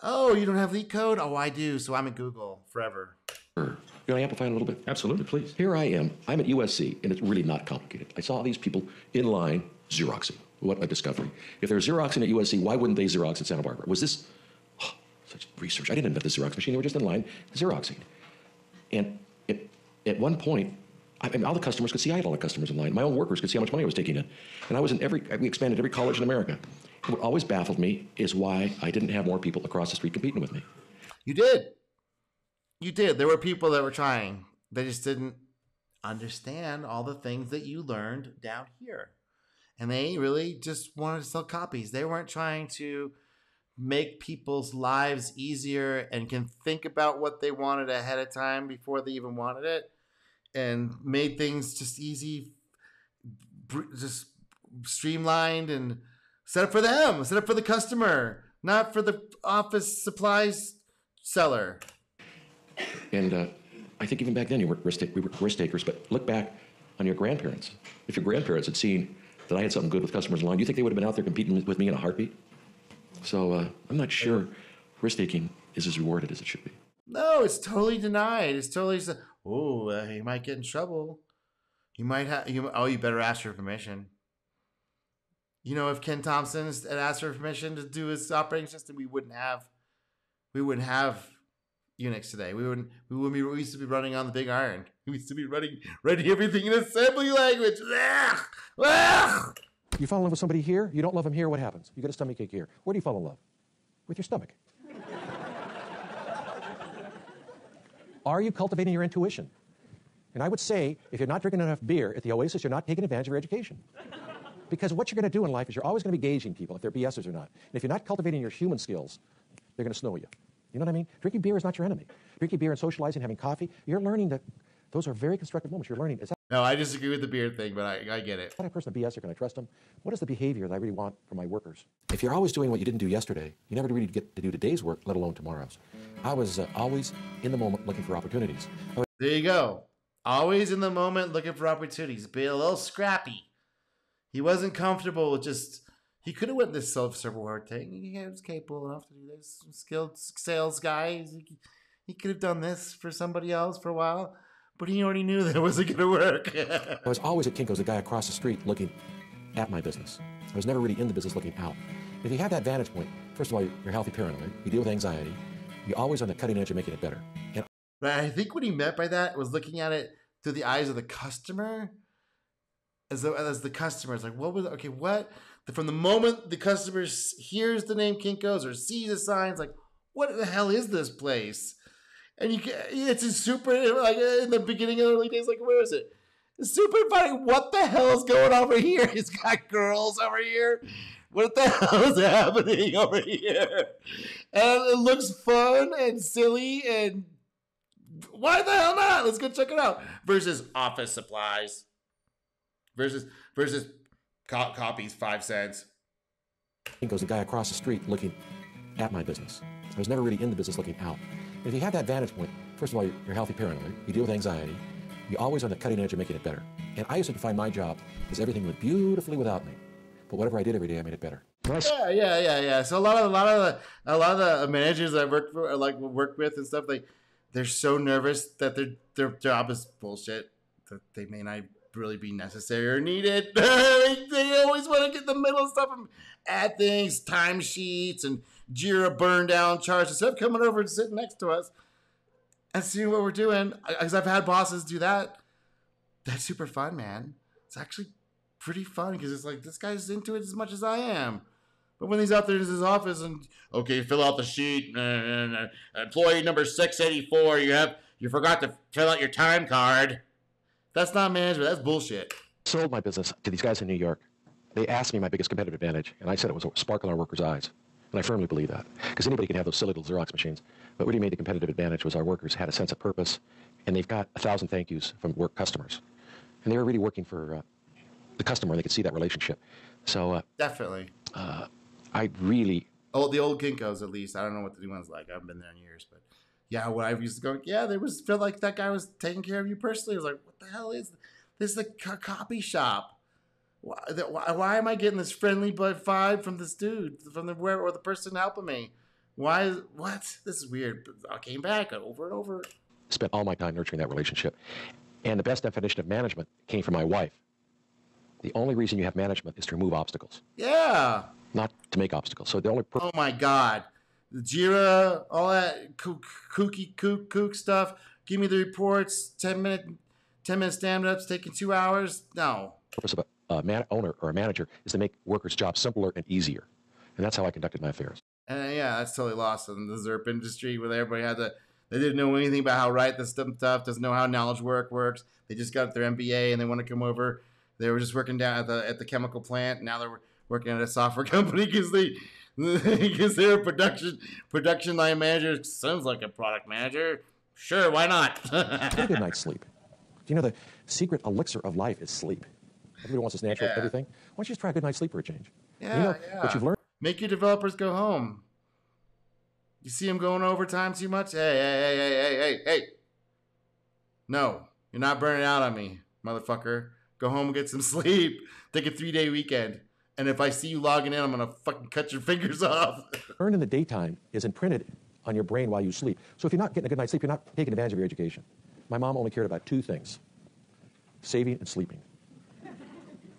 Oh, you don't have leak code? Oh, I do. So I'm at Google forever. Can I amplify it a little bit? Absolutely, please. Here I am. I'm at USC, and it's really not complicated. I saw these people in line Xeroxing. What a discovery. If they're Xeroxing at USC, why wouldn't they Xerox at Santa Barbara? Was this such research? I didn't invent the Xerox machine. They were just in line Xeroxing. And at one point, all the customers could see I had all the customers in line. My own workers could see how much money I was taking in. And I was we expanded every college in America. And what always baffled me is why I didn't have more people across the street competing with me. You did. You did. There were people that were trying. They just didn't understand all the things that you learned down here. And they really just wanted to sell copies. They weren't trying to make people's lives easier and can think about what they wanted ahead of time before they even wanted it, and made things just easy, just streamlined and set up for them, set up for the customer, not for the office supplies seller. And I think even back then we were risk takers, but look back on your grandparents. If your grandparents had seen that I had something good with customers in line, do you think they would have been out there competing with me in a heartbeat? So I'm not sure risk-taking is as rewarded as it should be. No, it's totally denied. It's totally, you might get in trouble. You might have, you better ask for permission. You know, if Ken Thompson had asked for permission to do his operating system, we wouldn't have Unix today. We used to be running on the big iron. We used to be running everything in assembly language. You fall in love with somebody here, you don't love them here, what happens? You get a stomachache here. Where do you fall in love? With your stomach. Are you cultivating your intuition? And I would say, if you're not drinking enough beer at the Oasis, you're not taking advantage of your education. Because what you're going to do in life is you're always going to be gauging people, if they're BSers or not. And if you're not cultivating your human skills, they're going to snow you. You know what I mean? Drinking beer is not your enemy. Drinking beer and socializing, having coffee, you're learning that those are very constructive moments. You're learning, is that... No, I disagree with the beer thing, but I get it. Is that a person a BSer? Can I trust them? What is the behavior that I really want from my workers? If you're always doing what you didn't do yesterday, you never really get to do today's work, let alone tomorrow's. I was always in the moment looking for opportunities. There you go. Always in the moment looking for opportunities. Be a little scrappy. He wasn't comfortable with just... He could have went this self-server thing. He was capable enough to do this. Skilled sales guy. He could have done this for somebody else for a while. but he already knew that it wasn't going to work. I was always at Kinko's, the guy across the street looking at my business. I was never really in the business looking out. If you have that vantage point, first of all, you're healthy paranoid. You deal with anxiety. You're always on the cutting edge of making it better. And But I think what he meant by that was looking at it through the eyes of the customer. As the customer, it's like, what? From the moment the customer hears the name Kinko's or sees the signs, like, what the hell is this place? And it's a super, like, in the beginning of the early days, like, where is it? It's super funny. What the hell is going on over here? It's got girls over here. What the hell is happening over here? And it looks fun and silly, and why the hell not? Let's go check it out. Versus office supplies. Versus copies, 5 cents. Kinko's, the guy across the street looking at my business. I was never really in the business looking out. If you have that vantage point, first of all, you're healthy paranoid. You deal with anxiety. You're always on the cutting edge of making it better. And I used to define my job as everything went beautifully without me. But whatever I did every day, I made it better. Yeah. So a lot of the managers I work with and stuff, they're so nervous that their job is bullshit, that they may not really be necessary or needed. They always want to get in the middle of stuff and add things, timesheets and Jira burn down charts, instead of coming over and sitting next to us and seeing what we're doing. Because I've had bosses do that. That's super fun, man. It's actually pretty fun because it's like, this guy's into it as much as I am. But when he's out there in his office and, okay, fill out the sheet, employee number 684, you forgot to fill out your time card. That's not management. That's bullshit. Sold my business to these guys in New York. They asked me my biggest competitive advantage, and I said it was a sparkle in our workers' eyes. And I firmly believe that. Because anybody can have those silly little Xerox machines. But what really made the competitive advantage was our workers had a sense of purpose, and they've got 1,000 thank yous from work customers. And they were really working for the customer, and they could see that relationship. So Definitely. I really... Oh, the old Kinko's, at least. I don't know what the new one's like. I haven't been there in years. But yeah, when I used to go, feel like that guy was taking care of you personally. I was like, what the hell is this? Is a copy shop. Why am I getting this friendly vibe from this dude, from the person helping me? What? This is weird. But I came back over and over. Spent all my time nurturing that relationship. And the best definition of management came from my wife. The only reason you have management is to remove obstacles. Yeah. Not to make obstacles. So the only Oh my God. The Jira, all that kook stuff. Give me the reports, 10-minute stand-ups taking 2 hours. No. purpose of a owner or a manager is to make workers' jobs simpler and easier. And that's how I conducted my affairs. And yeah, that's totally lost in the ZERP industry where everybody they didn't know anything about how write this stuff, doesn't know how knowledge works. They just got their MBA and they want to come over. They were just working down at the chemical plant. Now they're working at a software company because they're a production line manager. Sounds like a product manager. Sure, why not? Get a good night's sleep. Do you know the secret elixir of life is sleep? Everybody wants this natural everything. Why don't you just try a good night's sleep for a change? Yeah, you know what you've learned? Make your developers go home. You see them going overtime too much? Hey. No, you're not burning out on me, motherfucker. Go home and get some sleep. Take a 3-day weekend. And if I see you logging in, I'm going to fucking cut your fingers off. Learned in the daytime is imprinted on your brain while you sleep. So if you're not getting a good night's sleep, you're not taking advantage of your education. My mom only cared about 2 things: saving and sleeping.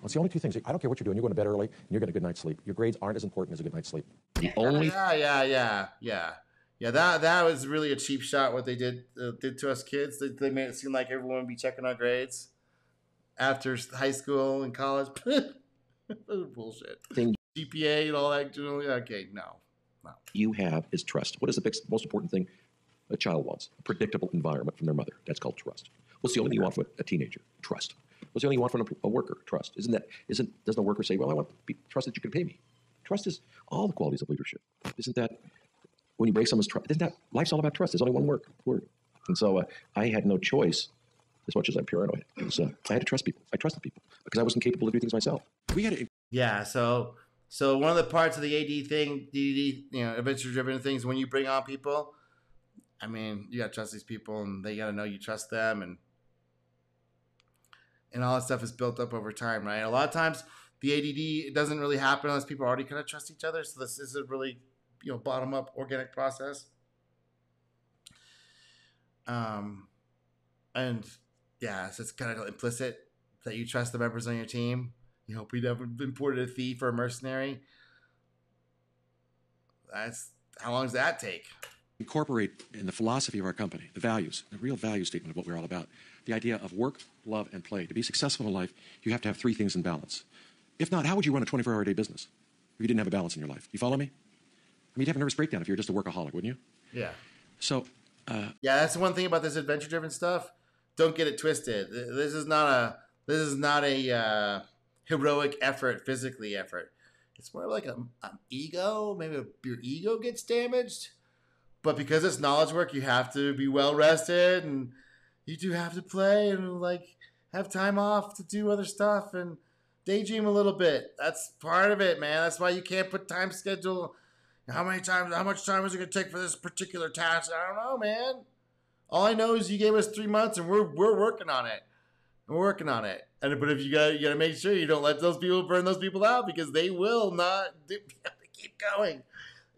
That's the only 2 things. I don't care what you're doing. You're going to bed early, and you're getting a good night's sleep. Your grades aren't as important as a good night's sleep. The only Yeah. That was really a cheap shot. What they did to us kids. They made it seem like everyone would be checking our grades after high school and college. Bullshit. thing GPA and all that. Okay, no. you have is trust. What is the most important thing a child wants? A predictable environment from their mother. That's called trust. What's the only thing you want from a teenager? Trust. What's the only thing you want from a worker? Trust. Doesn't a worker say, well, I want to be trust that you can pay me? Trust is all the qualities of leadership. Isn't that when you break someone's trust? Isn't that life's all about trust? There's only one word. And so I had no choice, as much as I'm paranoid. I had to trust people. I trusted people because I wasn't capable of doing things myself. We had to. Yeah, so one of the parts of the AD thing, DDD, adventure-driven things, when you bring on people, I mean, you got to trust these people, and they got to know you trust them, and all that stuff is built up over time, right? A lot of times, the ADD doesn't really happen unless people already kind of trust each other, so this is a really, bottom-up organic process. And Yeah, so it's kind of implicit that you trust the members on your team. You hope you never imported a thief or a mercenary. How long does that take? Incorporate in the philosophy of our company, the values, the real value statement of what we're all about, the idea of work, love, and play. To be successful in life, you have to have three things in balance. If not, how would you run a 24-hour-a-day business if you didn't have a balance in your life? You follow me? I mean, you'd have a nervous breakdown if you were just a workaholic, wouldn't you? Yeah. So, yeah, that's the one thing about this adventure-driven stuff. Don't get it twisted. This is not a heroic effort, physically effort. It's more like an ego. Maybe your ego gets damaged. But because it's knowledge work, you have to be well rested, and you do have to play and like have time off to do other stuff and daydream a little bit. That's part of it, man. That's why you can't put time schedule. How much time is it going to take for this particular task? I don't know, man. All I know is you gave us 3 months, and we're working on it. We're working on it. But if you got to make sure you don't let those people burn those people out, because they will not keep going.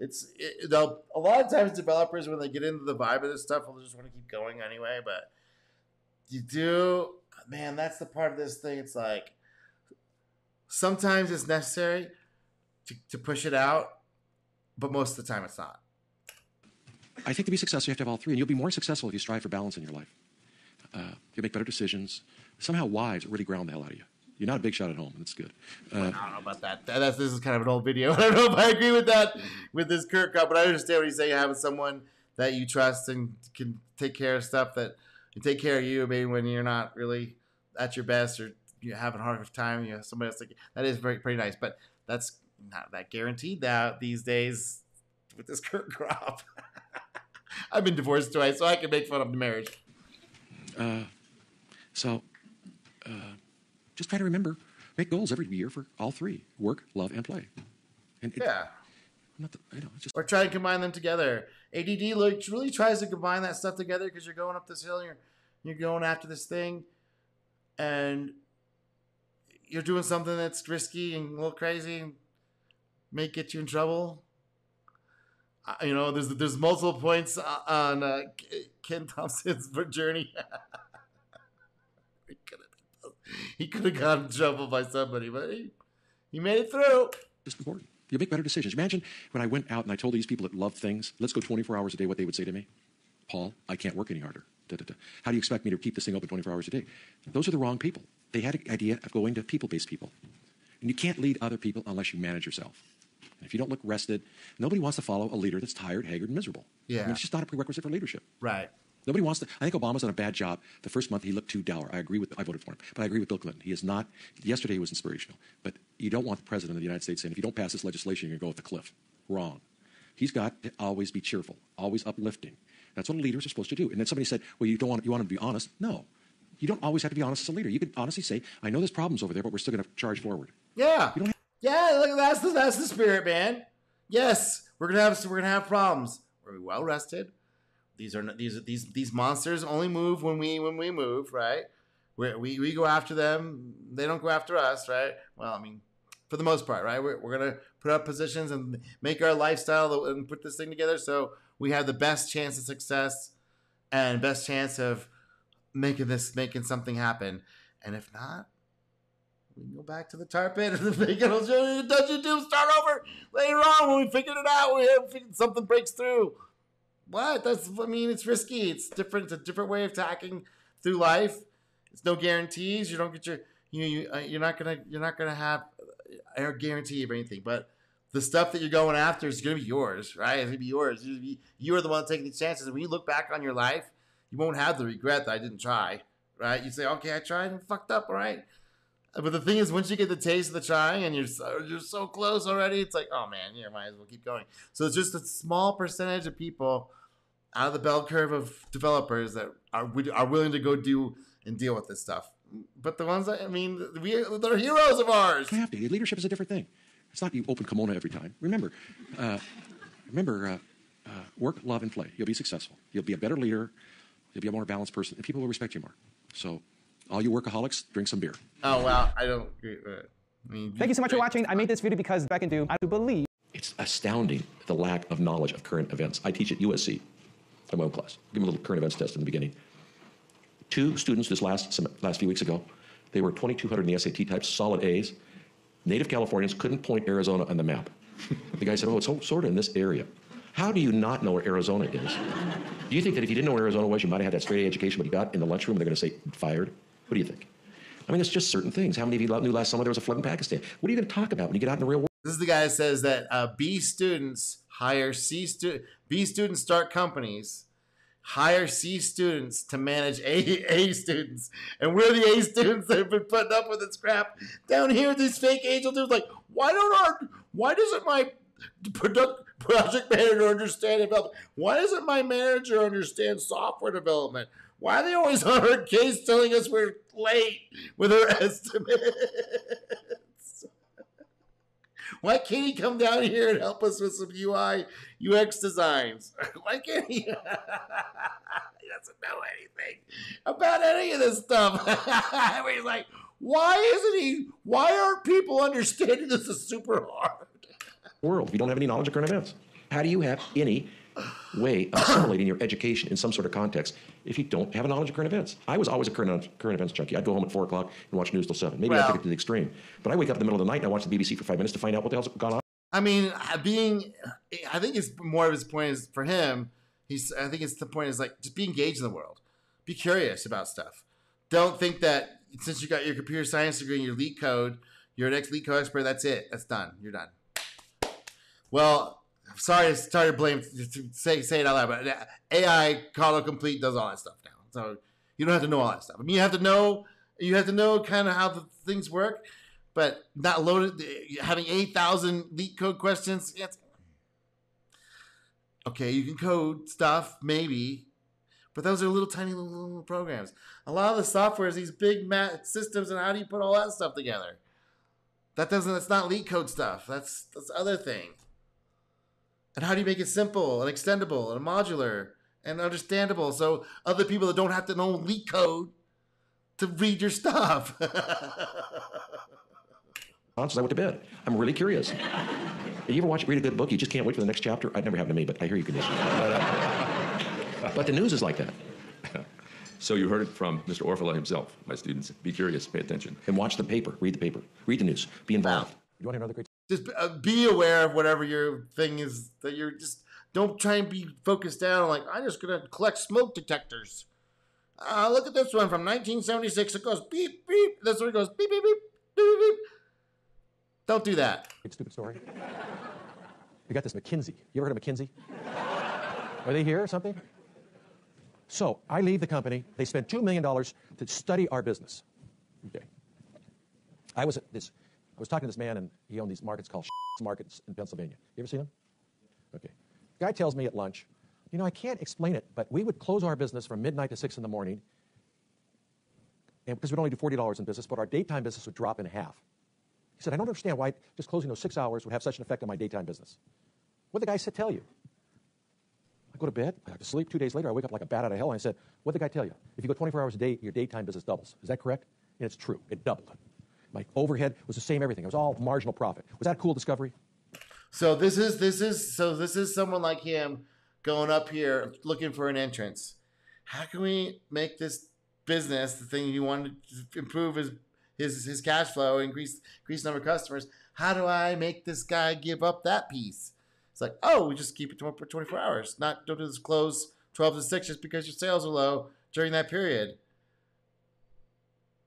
A lot of times developers, when they get into the vibe of this stuff, will just want to keep going anyway. But you do, man, that's the part of this thing. It's like sometimes it's necessary to push it out, but most of the time it's not. I think to be successful, you have to have all three, and you'll be more successful if you strive for balance in your life. You'll make better decisions. Somehow wives really ground the hell out of you. You're not a big shot at home, and it's good. I don't know about that. This is kind of an old video. I don't know if I agree with that, with this Kirk cut, but I understand what he's saying. Having someone that you trust and can take care of stuff that can take care of you, maybe when you're not really at your best or you're having a hard time, you know, somebody else that is pretty nice. But that's not that guaranteed that these days with this Kirk crop. I've been divorced twice, so I can make fun of the marriage. Just try to remember, make goals every year for all three: work, love, and play. Or try to combine them together. ADD really tries to combine that stuff together because you're going up this hill, and you're going after this thing, and you're doing something that's risky and a little crazy and may get you in trouble. There's multiple points on Ken Thompson's journey. He could have gotten in trouble by somebody, but he made it through. Just important. You make better decisions. Imagine when I went out and I told these people that love things, let's go 24 hours a day, what they would say to me. Paul, I can't work any harder. How do you expect me to keep this thing open 24 hours a day? Those are the wrong people. They had an idea of going to people-based people. And you can't lead other people unless you manage yourself. And if you don't look rested, nobody wants to follow a leader that's tired, haggard, and miserable. Yeah. I mean, it's just not a prerequisite for leadership. Right. Nobody wants to. I think Obama's done a bad job. The first month he looked too dour. I voted for him. But I agree with Bill Clinton. He is not. Yesterday he was inspirational. But you don't want the president of the United States saying, if you don't pass this legislation, you're going to go off the cliff. Wrong. He's got to always be cheerful, always uplifting. That's what leaders are supposed to do. And then somebody said, well, you want him to be honest. No. You don't always have to be honest as a leader. You can honestly say, I know there's problems over there, but we're still going to charge forward. Yeah. That's the spirit, man. Yes, we're gonna have problems. We're well rested. These monsters only move when we move, right? We go after them. They don't go after us, right? Well, I mean, for the most part, right? We're gonna put up positions and make our lifestyle and put this thing together so we have the best chance of success and best chance of making something happen. And if not, we can go back to the tar pit and the Dungeon Doom start over later on when we figured it out. Something breaks through. What? It's risky. It's different. It's a different way of attacking through life. It's no guarantees. You don't get you're not gonna have a guarantee of anything. But the stuff that you're going after is gonna be yours, right? It's gonna be yours. You are the one taking the chances. And when you look back on your life, you won't have the regret that I didn't try, right? You say, okay, I tried and fucked up, all right. But the thing is, once you get the taste of the trying and you're so close already, it's like, oh man, you might as well keep going. So it's just a small percentage of people out of the bell curve of developers that are willing to go do and deal with this stuff. But the ones they're heroes of ours. You have to. Leadership is a different thing. It's not you open kimono every time. Remember, work, love, and play. You'll be successful. You'll be a better leader. You'll be a more balanced person, and people will respect you more. So, all you workaholics, drink some beer. Oh, wow. I don't agree with it. Thank you so much for watching. I made this video because back in Doom, I do believe. It's astounding, the lack of knowledge of current events. I teach at USC. I'm my own class. Give them a little current events test in the beginning. 2 students this last few weeks ago, they were 2,200 in the SAT types, solid A's. Native Californians couldn't point Arizona on the map. The guy said, oh, it's sort of in this area. How do you not know where Arizona is? Do you think that if you didn't know where Arizona was, you might have had that straight A education, but you got in the lunchroom, they're going to say, fired? What do you think? I mean, it's just certain things. How many of you knew last summer there was a flood in Pakistan? What are you going to talk about when you get out in the real world? This is the guy that says that B students hire B students start companies, hire C students to manage A students, and we're the A students that have been putting up with this crap down here. These fake angel dudes, like, why doesn't my project manager understand development? Why doesn't my manager understand software development? Why are they always on our case telling us we're late with our estimates? Why can't he come down here and help us with some UI, UX designs? Why can't he? He doesn't know anything about any of this stuff. He's like, why aren't people understanding this is super hard? World, if you don't have any knowledge of current events, how do you have any way of assimilating your education in some sort of context if you don't have a knowledge of current events? I was always a current events junkie. I'd go home at 4 o'clock and watch news till 7. Maybe I took it to the extreme. But I wake up in the middle of the night and I watch the BBC for 5 minutes to find out what the hell's gone on. I mean, I think it's more of his point is for him. I think it's the point is like, just be engaged in the world. Be curious about stuff. Don't think that since you got your computer science degree and your leak code, you're an leak code expert, that's it. That's done. You're done. Well, sorry to blame, to say it out loud, but AI autocomplete does all that stuff now. So you don't have to know all that stuff. I mean, you have to know kind of how the things work, but not loaded, having 8,000 leak code questions. Okay, you can code stuff, maybe, but those are little tiny little programs. A lot of the software is these big systems, and how do you put all that stuff together? That's not leak code stuff. That's other thing. And how do you make it simple and extendable and modular and understandable so other people that don't have to know leak code to read your stuff? Since I went to bed. I'm really curious. You ever read a good book, you just can't wait for the next chapter? It never happened to me, but I hear you can. But the news is like that. So you heard it from Mr. Orfalea himself. My students, be curious, pay attention. And watch the paper, read the news, be involved. You want another great? Just be aware of whatever your thing is that you're just, don't try and be focused down on like, I'm just going to collect smoke detectors. Look at this one from 1976. It goes beep, beep. This one goes beep, beep, beep, beep, beep. Don't do that. Stupid story. We got this McKinsey. You ever heard of McKinsey? Are they here or something? So I leave the company. They spent $2 million to study our business. Okay. I was talking to this man, and he owned these markets called markets in Pennsylvania. You ever seen them? Okay. The guy tells me at lunch, I can't explain it, but we would close our business from midnight to 6 in the morning, and because we'd only do $40 in business, but our daytime business would drop in half. He said, I don't understand why just closing those 6 hours would have such an effect on my daytime business. What did the guy tell you? I go to bed, I have to sleep. 2 days later, I wake up like a bat out of hell, and I said, what did the guy tell you? If you go 24 hours a day, your daytime business doubles. Is that correct? And it's true. It doubled. My overhead was the same, everything. It was all marginal profit. Was that a cool discovery? So this is someone like him going up here looking for an entrance. How can we make this business, the thing he wanted to improve his cash flow, increase number of customers? How do I make this guy give up that piece? It's like, we just keep it for 24 hours. Don't do this close 12 to 6 just because your sales are low during that period.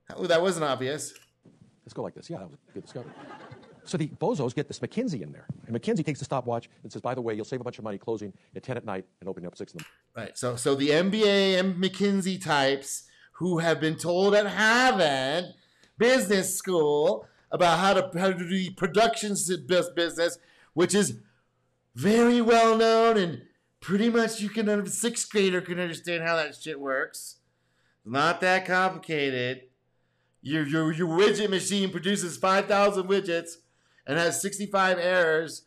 That wasn't obvious. Let's go like this. Yeah, that was a good discovery. So the bozos get this McKinsey in there. And McKinsey takes the stopwatch and says, by the way, you'll save a bunch of money closing at 10 at night and opening up 6 in the morning. Right. So the MBA and McKinsey types who have been told at Harvard Business School about how to do the production business, which is very well known and pretty much a sixth grader can understand how that shit works. Not that complicated. Your widget machine produces 5,000 widgets and has 65 errors,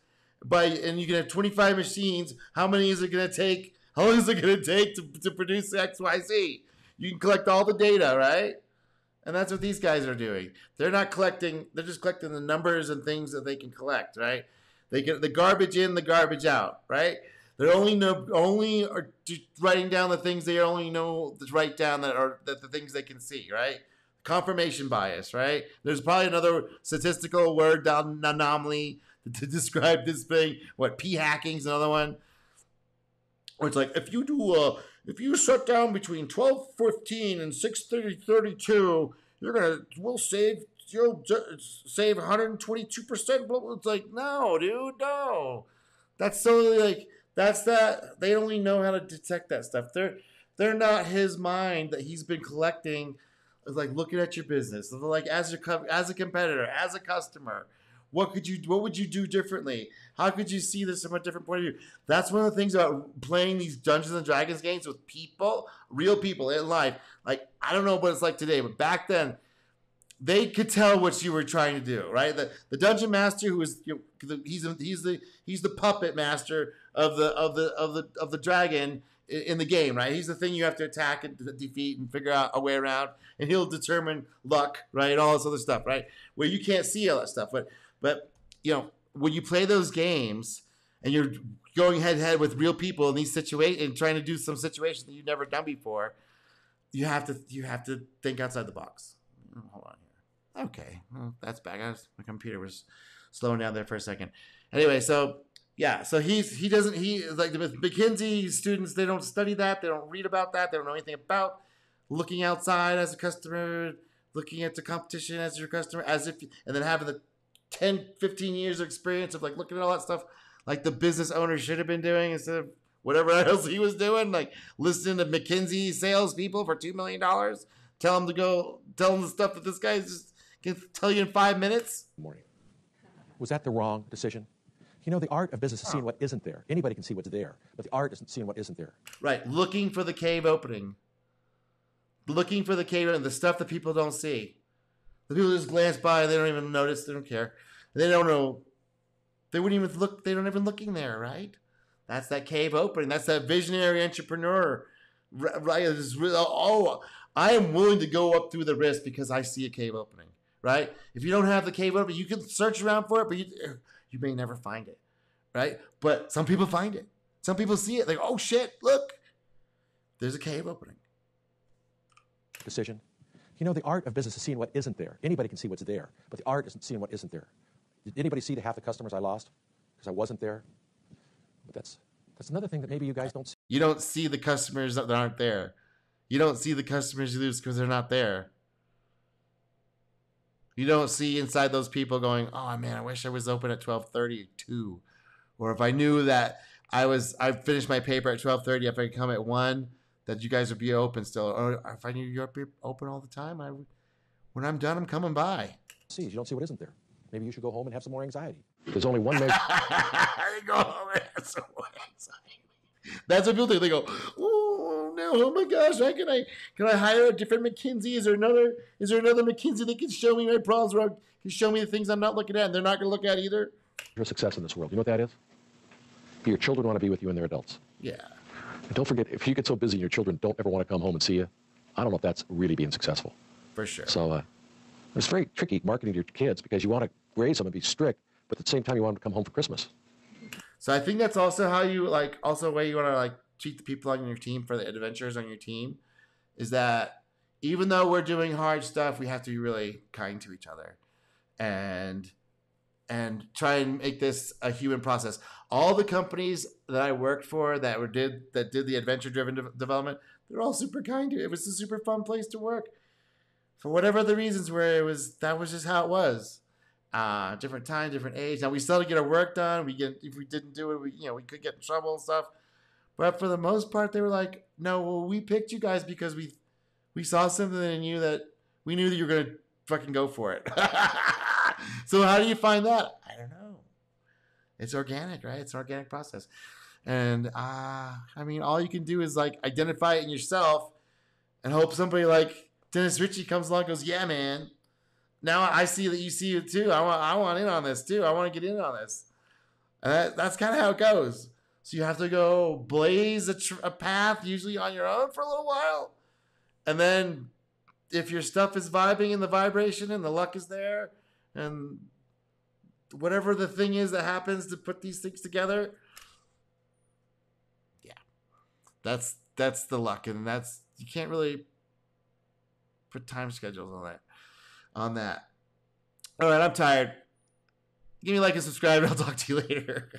and you can have 25 machines. How many is it going to take? How long is it going to take to produce XYZ? You can collect all the data, right? And that's what these guys are doing. They're not collecting. They're just collecting the numbers and things that they can collect, right? They get the garbage in, the garbage out, right? They're only are writing down the things they only know to write down that are the things they can see, right? Confirmation bias, right? There's probably another statistical word down anomaly to describe this thing. What, p-hacking's another one, where it's like if you shut down between 12:15 and 6:32, you'll save 122%. It's like, no, dude, no. That's so like that's that they only know how to detect that stuff. They're not his mind that he's been collecting, like looking at your business, like as a competitor, as a customer. What would you do differently? How could you see this from a different point of view? That's one of the things about playing these Dungeons and Dragons games with people, real people in life. Like, I don't know what it's like today, but back then, they could tell what you were trying to do, right? The dungeon master, who is he's the puppet master of the dragon in the game, right? He's the thing you have to attack and defeat and figure out a way around, and he'll determine luck, right? All this other stuff, right? Where you can't see all that stuff, but when you play those games and you're going head to head with real people in these situations and trying to do some situation that you've never done before, you have to think outside the box. Hold on here. Okay, well, that's bad. My computer was slowing down there for a second. Anyway, so he doesn't like the McKinsey students. They don't study that. They don't read about that. They don't know anything about looking outside as a customer, looking at the competition as your customer, and then having the 10, 15 years of experience of like looking at all that stuff like the business owner should have been doing instead of whatever else he was doing, like listening to McKinsey salespeople for $2 million, tell them the stuff that this guy just can tell you in 5 minutes. Morning. Was that the wrong decision? The art of business is seeing what isn't there. Anybody can see what's there, but the art isn't seeing what isn't there. Right, looking for the cave opening. Looking for the cave opening, the stuff that people don't see. The people just glance by, they don't even notice, they don't care. They don't know. They wouldn't even look, they're not even looking there, right? That's that cave opening. That's that visionary entrepreneur. Right? I am willing to go up through the risk because I see a cave opening, right? If you don't have the cave opening, you can search around for it, but you may never find it, right? But some people find it. Some people see it. Like, oh shit, look, there's a cave opening. Decision. The art of business is seeing what isn't there. Anybody can see what's there, but the art isn't seeing what isn't there. Did anybody see the half the customers I lost because I wasn't there? But that's another thing that maybe you guys don't see. You don't see the customers that aren't there. You don't see the customers you lose because they're not there. You don't see inside those people going, oh man, I wish I was open at 12:32. Or if I knew that I finished my paper at 12:30, if I could come at 1, that you guys would be open still. Or if I knew you're open all the time, when I'm done, I'm coming by. See, you don't see what isn't there. Maybe you should go home and have some more anxiety. There's only one measure. Go home and have some more anxiety. That's what people do. They go, oh no, oh my gosh, can I hire a different McKinsey? Is there another McKinsey that can show me my problems, or can show me the things I'm not looking at and they're not going to look at either? Your success in this world. You know what that is? Your children want to be with you when they're adults. Yeah. And don't forget, if you get so busy and your children don't ever want to come home and see you, I don't know if that's really being successful. For sure. So it's very tricky marketing to your kids because you want to raise them and be strict, but at the same time you want them to come home for Christmas. So I think that's also how you also a way you want to treat the people on your team for the adventures on your team, is that even though we're doing hard stuff, we have to be really kind to each other, and try and make this a human process. All the companies that I worked for that did the adventure-driven development, they're all super kind to you. It was a super fun place to work. For whatever the reasons that was just how it was. Different time, different age. Now we still had to get our work done. If we didn't do it, we could get in trouble and stuff. But for the most part, they were like, no, well, we picked you guys because we saw something in you that we knew that you were going to fucking go for it. So how do you find that? I don't know. It's organic, right? It's an organic process. And all you can do is identify it in yourself and hope somebody like Dennis Ritchie comes along and goes, yeah, man. Now I see that you see it too. I want in on this too. I want to get in on this. And that's kind of how it goes. So you have to go blaze a path, usually on your own for a little while. And then if your stuff is vibing and the vibration and the luck is there and whatever the thing is that happens to put these things together, That's the luck, and you can't really put time schedules on that. All right, I'm tired. Give me a like and subscribe, and I'll talk to you later.